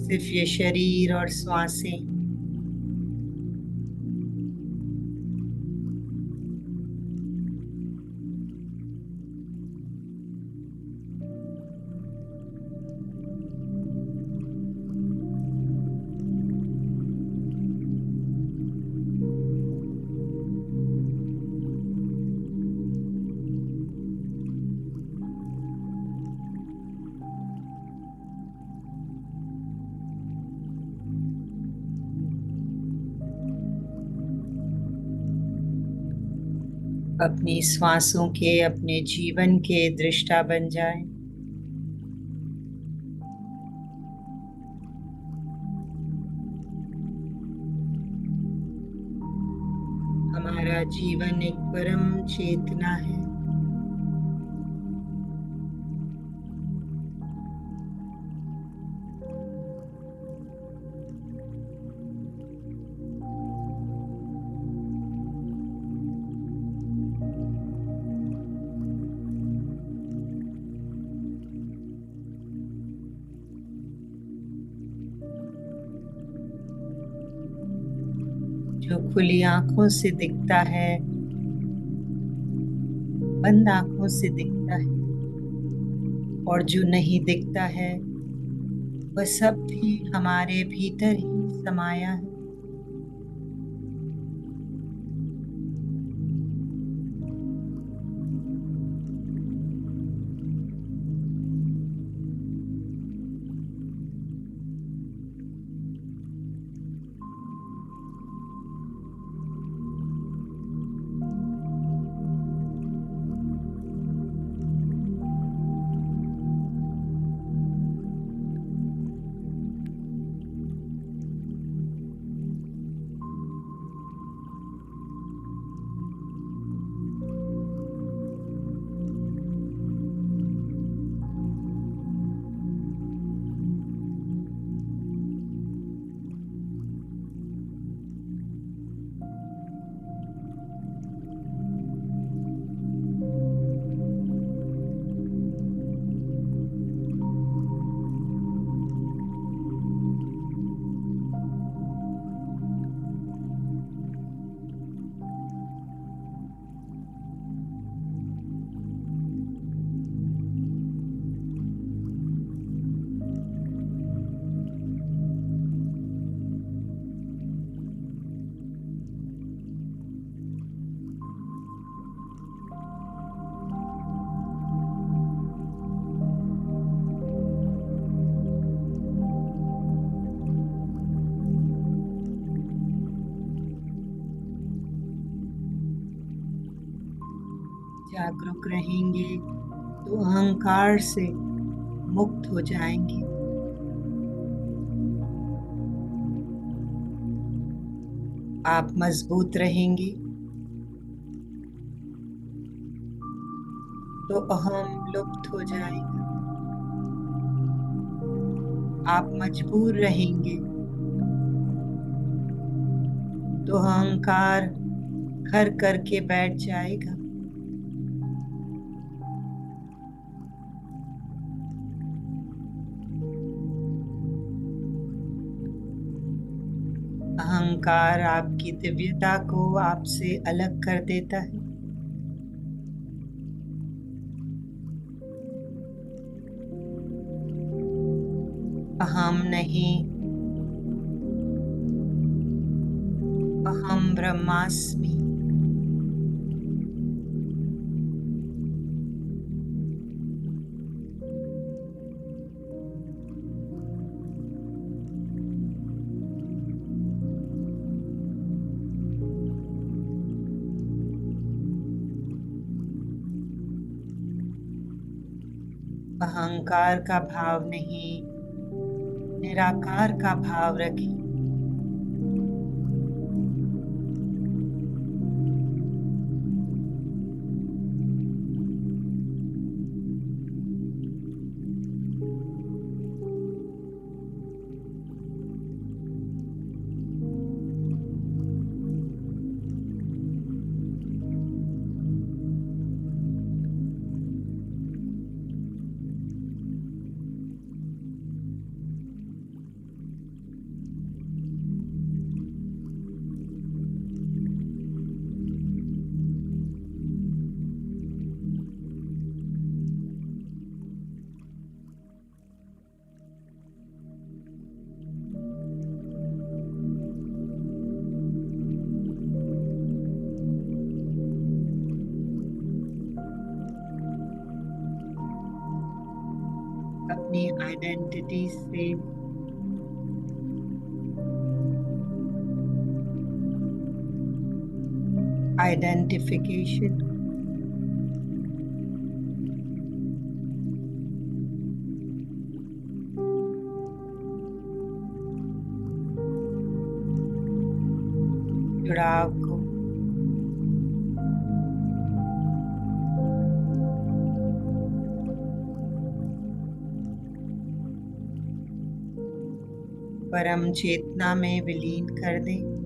सिर्फ ये शरीर और श्वासें। अपनी श्वासों के, अपने जीवन के दृष्टा बन जाएं। हमारा जीवन एक परम चेतना है। जो खुली आंखों से दिखता है, बंद आंखों से दिखता है, और जो नहीं दिखता है वह सब भी हमारे भीतर ही समाया है। जागरूक रहेंगे तो अहंकार से मुक्त हो जाएंगे। आप मजबूत रहेंगे तो अहम लुप्त हो जाएगा। आप मजबूर रहेंगे तो अहंकार घर करके बैठ जाएगा। अहंकार आपकी दिव्यता को आपसे अलग कर देता है। नहीं, अहम ब्रह्मास्मि। अहंकार का भाव नहीं, निराकार का भाव रखें। अपनी आइडेंटिटी से आइडेंटिफिकेशन, जुड़ाव को परम चेतना में विलीन कर दें।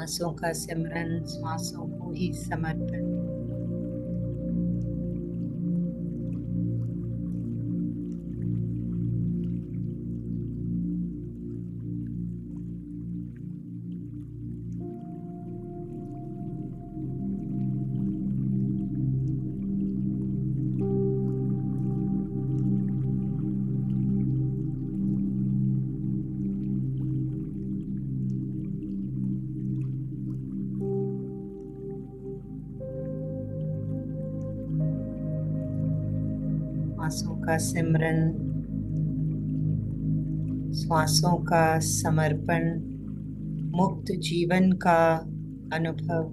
श्वासों का सिमरन, श्वासों को ही समर्पण। श्वासों का सिमरन, श्वासों का समर्पण, मुक्त जीवन का अनुभव।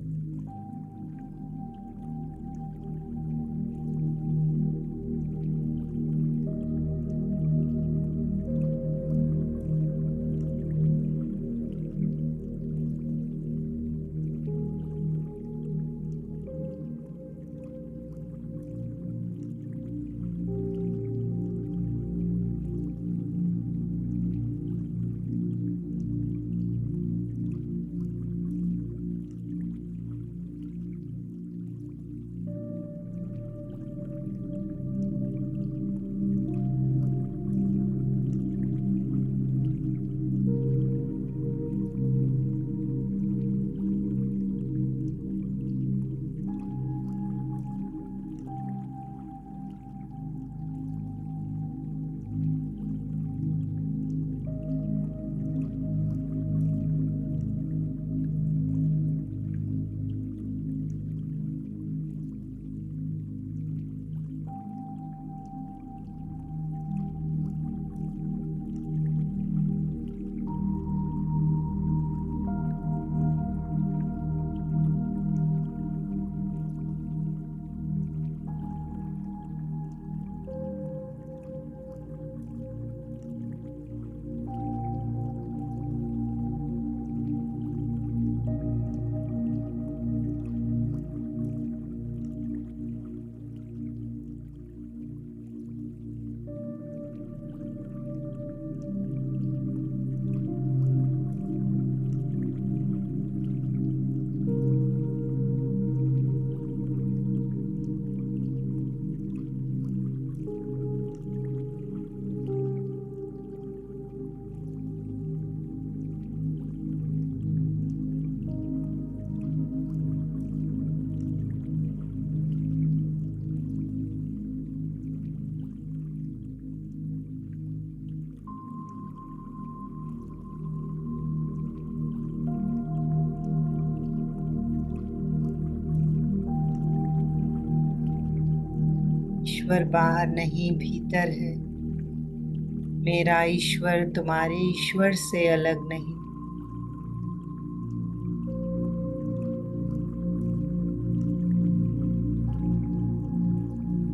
ईश्वर बाहर नहीं भीतर है। मेरा ईश्वर तुम्हारे ईश्वर से अलग नहीं।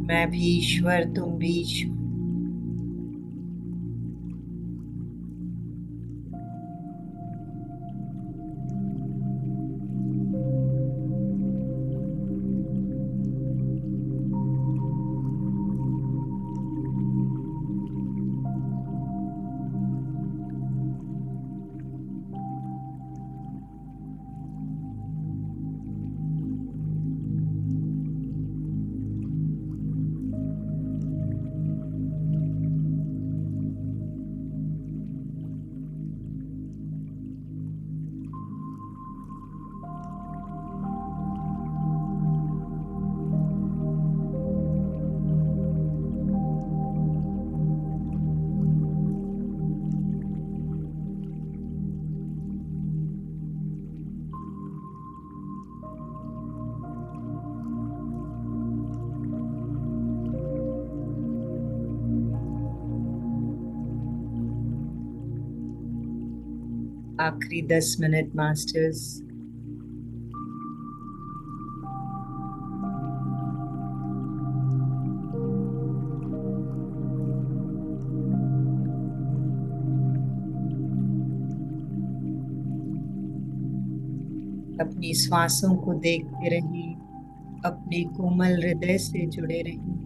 मैं भी ईश्वर, तुम भी ईश्वर। आखिरी 10 मिनट मास्टर्स। अपनी श्वासों को देखते रहिए, अपने कोमल हृदय से जुड़े रहिए।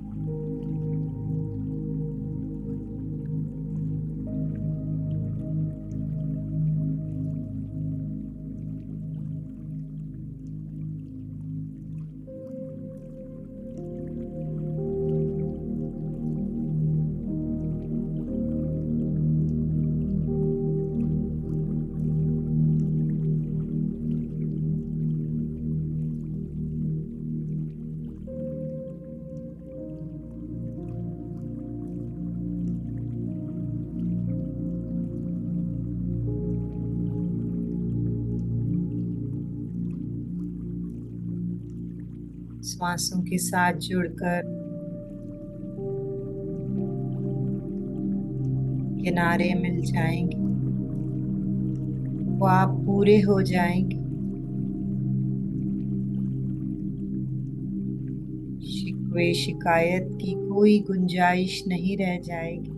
श्वासों के साथ जुड़कर किनारे मिल जाएंगे, वो आप पूरे हो जाएंगे। शिकवे शिकायत की कोई गुंजाइश नहीं रह जाएगी।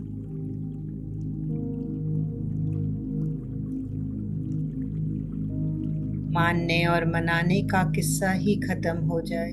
मानने और मनाने का किस्सा ही खत्म हो जाए।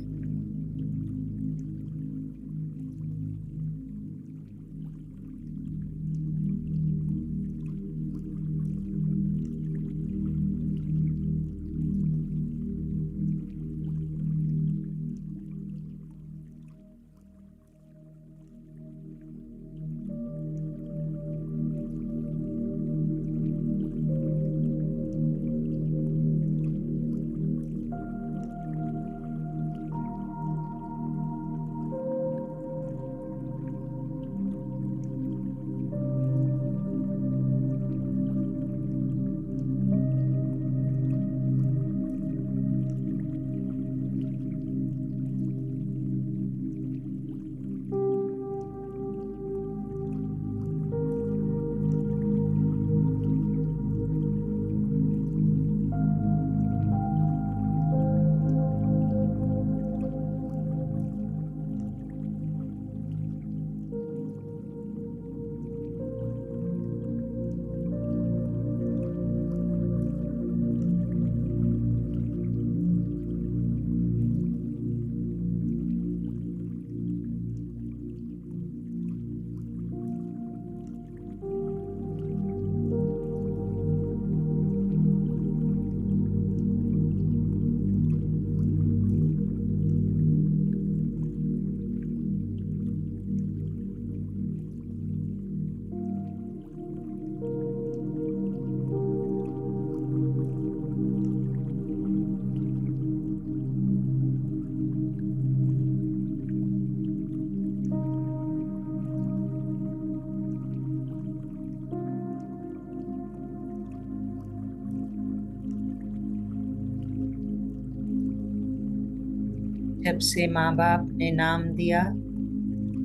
जब से माँ बाप ने नाम दिया,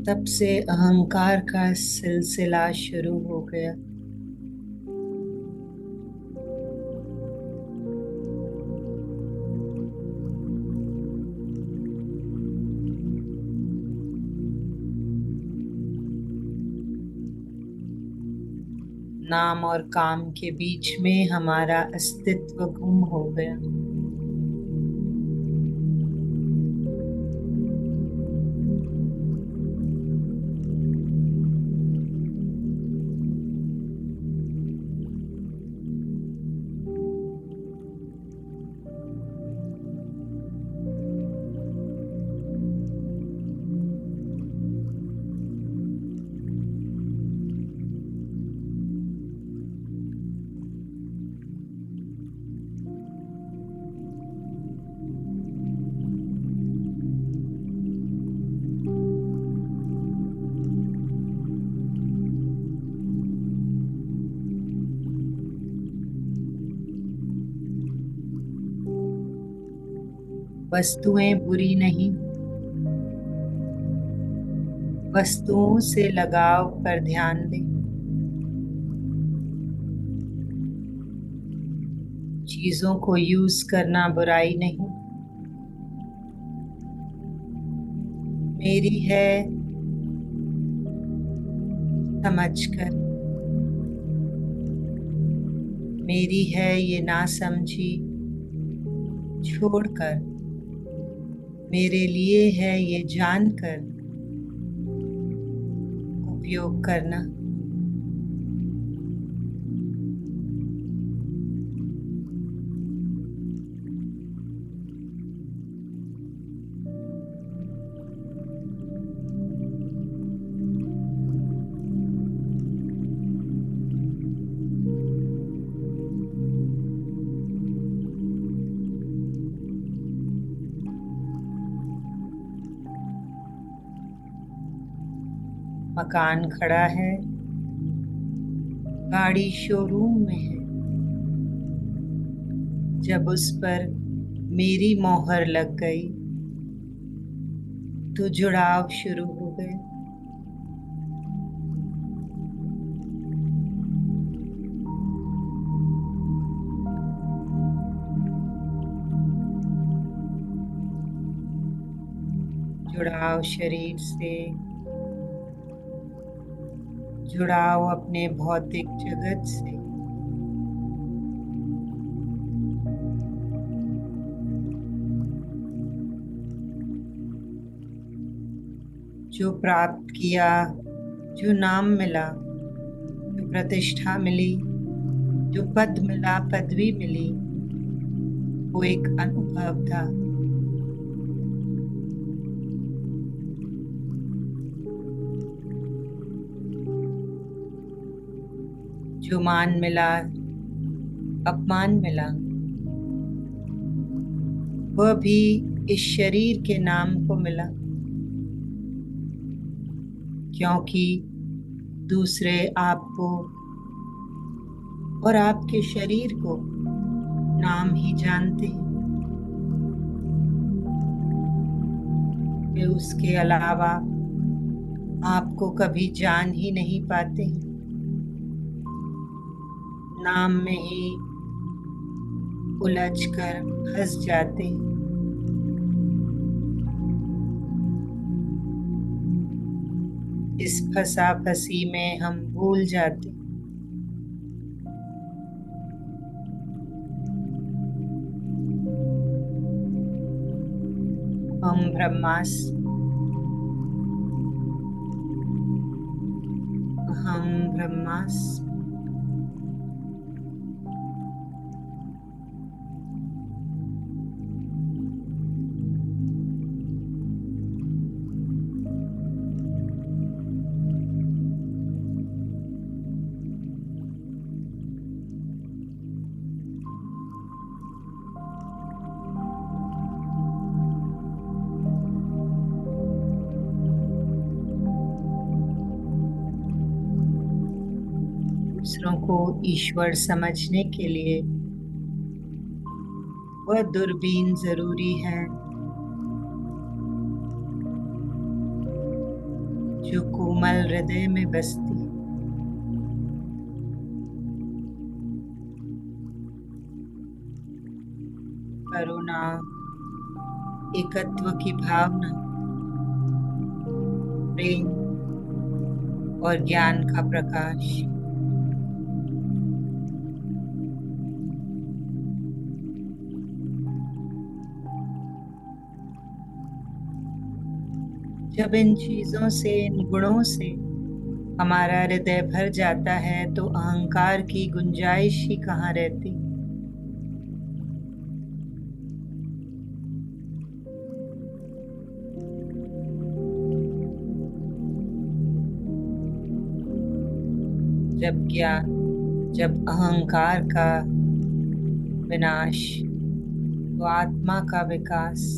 तब से अहंकार का सिलसिला शुरू हो गया। नाम और काम के बीच में हमारा अस्तित्व गुम हो गया। वस्तुएं बुरी नहीं, वस्तुओं से लगाव पर ध्यान दें। चीजों को यूज करना बुराई नहीं, मेरी है समझकर। मेरी है ये ना समझी छोड़कर। मेरे लिए है ये जानकर उपयोग करना। मकान खड़ा है, गाड़ी शोरूम में है। जब उस पर मेरी मोहर लग गई तो जुड़ाव शुरू हो गए। जुड़ाव शरीर से, जुड़ाव अपने भौतिक जगत से। जो प्राप्त किया, जो नाम मिला, जो प्रतिष्ठा मिली, जो पद मिला, पदवी मिली, वो एक अनुभव था। जो मान मिला, अपमान मिला, वह भी इस शरीर के नाम को मिला, क्योंकि दूसरे आपको और आपके शरीर को नाम ही जानते हैं। वे उसके अलावा आपको कभी जान ही नहीं पाते हैं। नाम में ही उलझ कर फंस जाते हैं। इस फंसा फंसी में हम भूल जाते हैं। हम ब्रह्मास्मि, हम ब्रह्मास्मि। दूसरों को ईश्वर समझने के लिए वह दूरबीन जरूरी है। जो कोमल हृदय में बसती, करुणा, एकत्व की भावना, प्रेम और ज्ञान का प्रकाश। जब इन चीजों से, इन गुणों से हमारा हृदय भर जाता है तो अहंकार की गुंजाइश ही कहाँ रहती। जब ज्ञान, जब अहंकार का विनाश, तो आत्मा का विकास,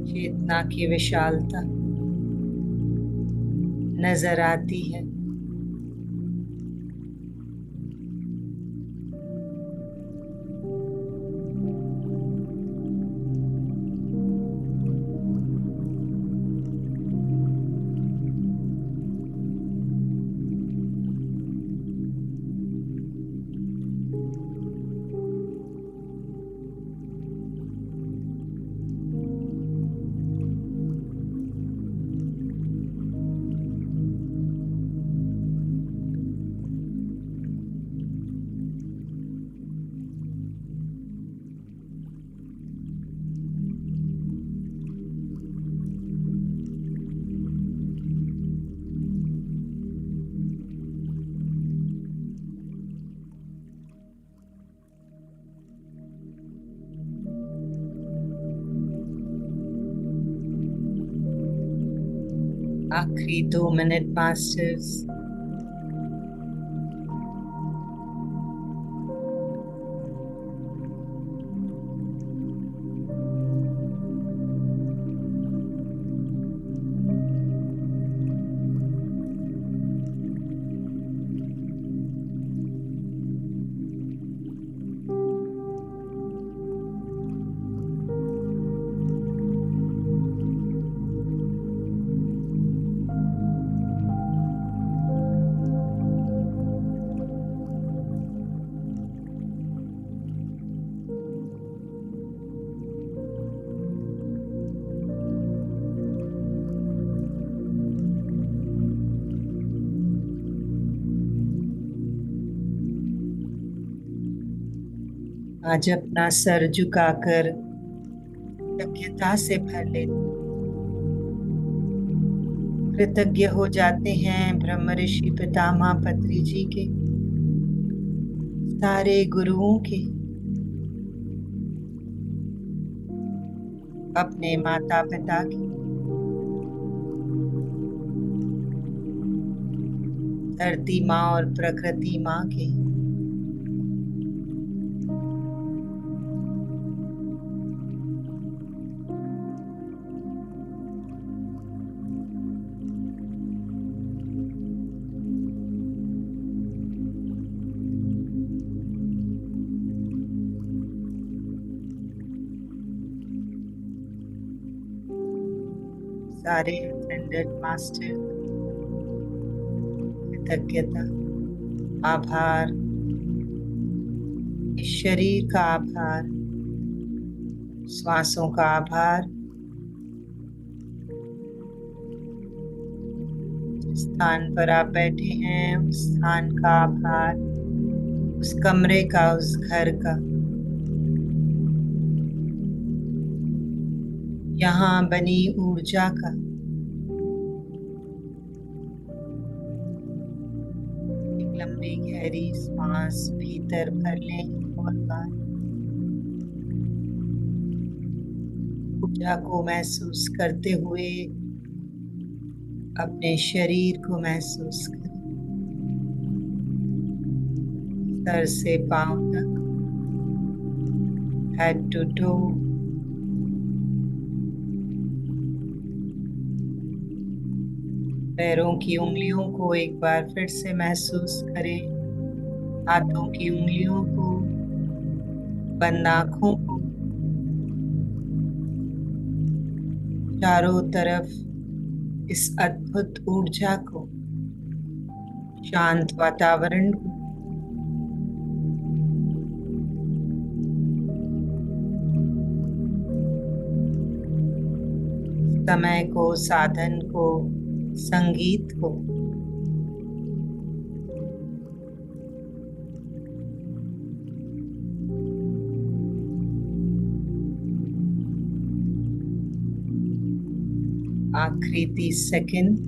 चेतना की विशालता नजर आती है। आखिरी 2 मिनट मास्टर्स। आज अपना सर झुकाकर कृतज्ञता से भर लेते, कृतज्ञ हो जाते हैं ब्रह्म ऋषि पितामह पत्री जी के, सारे गुरुओं के, अपने माता पिता के, धरती माँ और प्रकृति माँ के, सारे अटेंडेंट मास्टर, कृतज्ञता, आभार, इस शरीर का आभार, श्वासों का आभार, जिस स्थान पर आप बैठे हैं उस स्थान का आभार, उस कमरे का, उस घर का, यहाँ बनी ऊर्जा का। एक लंबी गहरी सांस भीतर भर लें और बाहर। ऊर्जा को महसूस करते हुए अपने शरीर को महसूस करें, सर से पांव तक, हेड टू टो। पैरों की उंगलियों को एक बार फिर से महसूस करें, हाथों की उंगलियों को, बंद आंखों को चारों तरफ इस अद्भुत ऊर्जा को, शांत वातावरण को, समय को, साधन को, संगीत को आखिरी 30 सेकंड।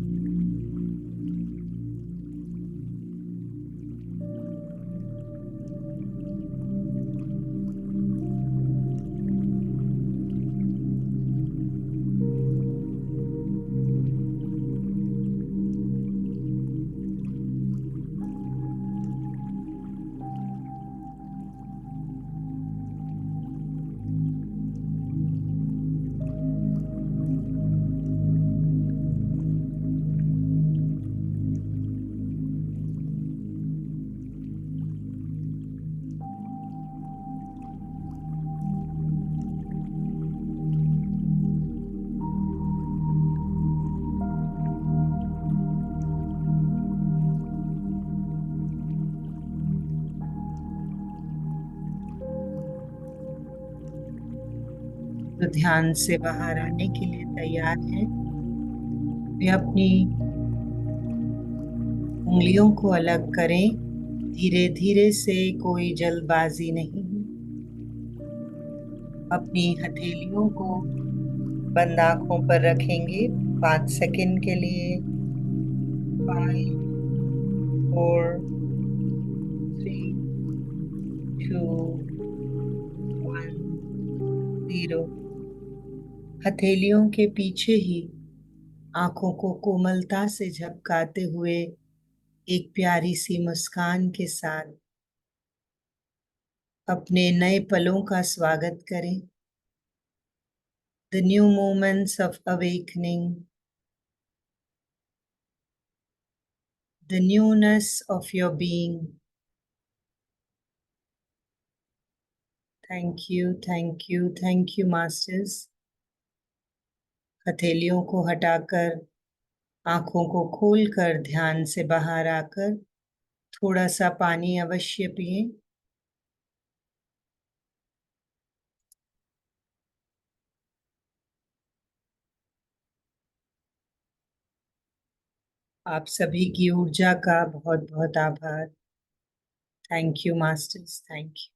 तो ध्यान से बाहर आने के लिए तैयार हैं। वे अपनी उंगलियों को अलग करें, धीरे धीरे से, कोई जल्दबाजी नहीं है। अपनी हथेलियों को बंद आंखों पर रखेंगे 5 सेकंड के लिए। 5, 4, 3, 2, 1, 0। हथेलियों के पीछे ही आंखों को कोमलता से झपकाते हुए एक प्यारी सी मुस्कान के साथ अपने नए पलों का स्वागत करें। The new moments of awakening, the newness of your being. Thank you, thank you, thank you, masters. हथेलियों को हटाकर, आंखों को खोलकर ध्यान से बाहर आकर थोड़ा सा पानी अवश्य पिएं। आप सभी की ऊर्जा का बहुत बहुत आभार। Thank you masters, thank you.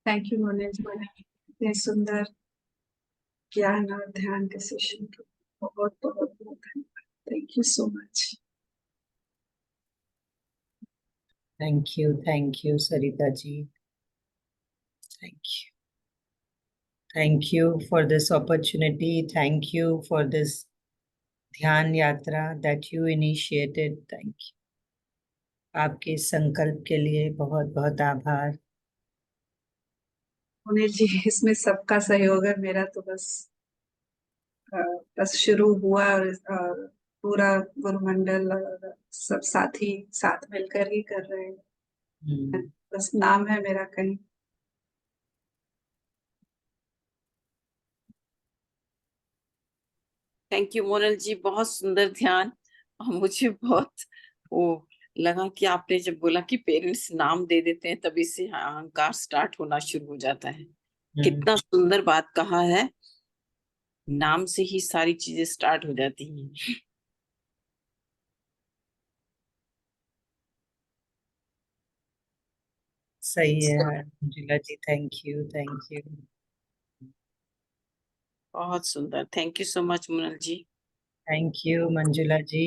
Thank you Monesh ji, इतने सुंदर ज्ञान और ध्यान के सेशन के बहुत बहुत बहुत धन्यवाद। Thank you so much. Thank you Sarita ji. Thank you. Thank you for this opportunity. Thank you for this ध्यान यात्रा that you initiated. Thank you. आपके संकल्प के लिए बहुत बहुत आभार। मोनेश जी, इसमें सबका सहयोग है, मेरा तो बस शुरू हुआ और पूरा गुरुमंडल और सब साथी साथ मिलकर ही कर रहे हैं। बस नाम है मेरा कहीं। थैंक यू मोनल जी, बहुत सुंदर ध्यान। और मुझे बहुत वो लगा कि आपने जब बोला कि पेरेंट्स नाम दे देते हैं तभी से अहंकार स्टार्ट होना शुरू हो जाता है। कितना सुंदर बात कहा है, नाम से ही सारी चीजें स्टार्ट हो जाती हैं। सही है Manjula ji, thank you, thank you. बहुत सुंदर, thank you so much Monal ji. Thank you Manjula ji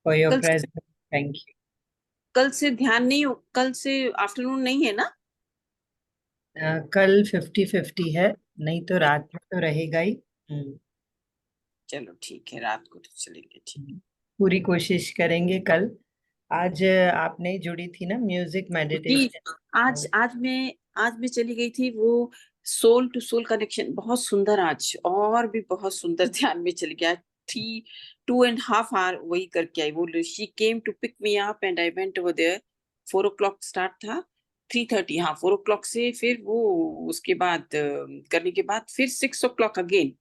for your presence. Thank you. कल से ध्यान नहीं, कल से आफ्टरनून नहीं है ना? कल 50-50 है, नहीं तो रात में तो रहेगा ही। चलो ठीक है, रात को तो चलेंगे, ठीक। पूरी कोशिश करेंगे कल। आज आपने जुड़ी थी ना म्यूजिक जी, मेडिटेशन। आज मैं चली गई थी वो सोल टू सोल कनेक्शन, बहुत सुंदर, आज और भी बहुत सुंदर ध्यान में चली गया। 2.5 hour वही करके आई वो। She came to pick me up and I went over there. 4 o'clock start था, 3:30, हाँ 4 o'clock से फिर वो, उसके बाद करने के बाद फिर 6 o'clock अगेन।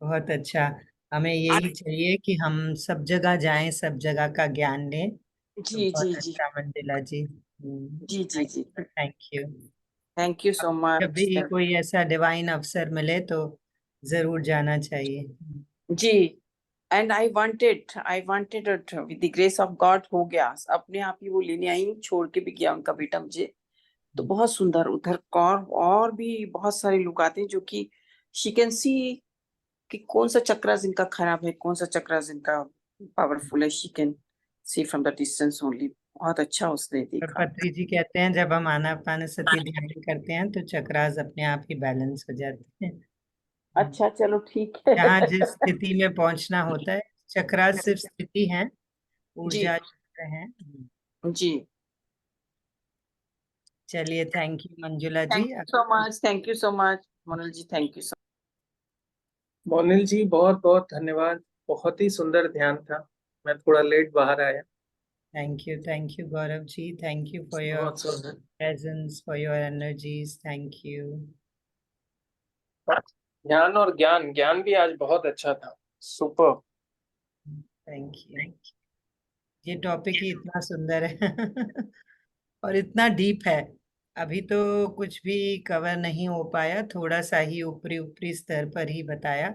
बहुत अच्छा। हमें यही चाहिए कि हम सब जगह जाएं, सब जगह का ज्ञान लें। तो जी जी बहुत जी अच्छा मंजुला जी। जी जी जी। Thank you. Thank you so जब मच। भी कोई ऐसा डिवाइन अवसर मिले तो जरूर जाना चाहिए। जी। And I wanted it with the grace of God, हो गया अपने आप ही। वो लेने आई, छोड़ के भी गया उनका बेटा मुझे। तो बहुत सुंदर उधर और भी बहुत सारे लोग आते हैं जो कि शी कैन सी कि कौन सा चक्रा जिनका खराब है, कौन सा चक्रा जिनका पावरफुल है। She can see from the distance only. बहुत अच्छा उसने और देखा। पत्री जी कहते हैं जब हम आनापानसति ध्यान करते हैं तो चक्रास अपने आप ही बैलेंस हो जाते हैं। अच्छा चलो ठीक जहाँ है। जिस स्थिति में पहुंचना होता है, चक्रास सिर्फ स्थिति है, जी ऊर्जा चक्र है। जी। चलिए, thank you Manjula ji. Thank you so much Monal ji, thank you so. Monil ji बहुत बहुत धन्यवाद। बहुत ही सुंदर ध्यान था। मैं थोड़ा लेट बाहर आया। Thank you Gaurav ji. Thank you for your बहुत सुंदर presence, for your energies. Thank you. ध्यान और ज्ञान ज्ञान भी आज बहुत अच्छा था। सुपर। Thank you. ये टॉपिक ही इतना सुंदर है और इतना डीप है। अभी तो कुछ भी कवर नहीं हो पाया, थोड़ा सा ही ऊपरी ऊपरी स्तर पर ही बताया।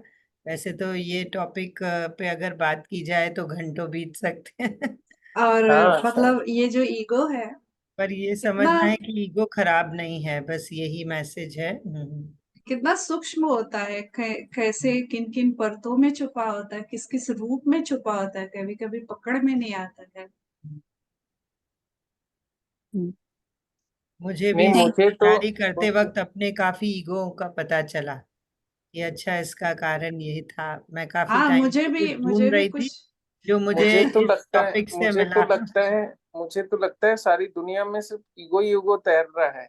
वैसे तो ये टॉपिक पे अगर बात की जाए तो घंटों बीत सकते हैं। और हाँ हाँ। मतलब ये जो ईगो है, पर ये कितना समझना है कि ईगो खराब नहीं है, बस यही मैसेज है। कितना सूक्ष्म होता है, कैसे किन किन परतों में छुपा होता है, किस किस रूप में छुपा होता है, कभी कभी पकड़ में नहीं आता है। मुझे नहीं भी मुझे तो तैयारी करते वक्त अपने काफी ईगो का पता चला कि अच्छा, इसका कारण यही था। मैं काफी हाँ, टाइम से कुछ मुझे ढूंढ भी रही थी कुछ। जो मुझे मुझे तो इस लगता है टॉपिक से मुझे तो मिला। लगता है मुझे तो लगता है सारी दुनिया में सिर्फ ईगो ही ईगो तैर रहा है।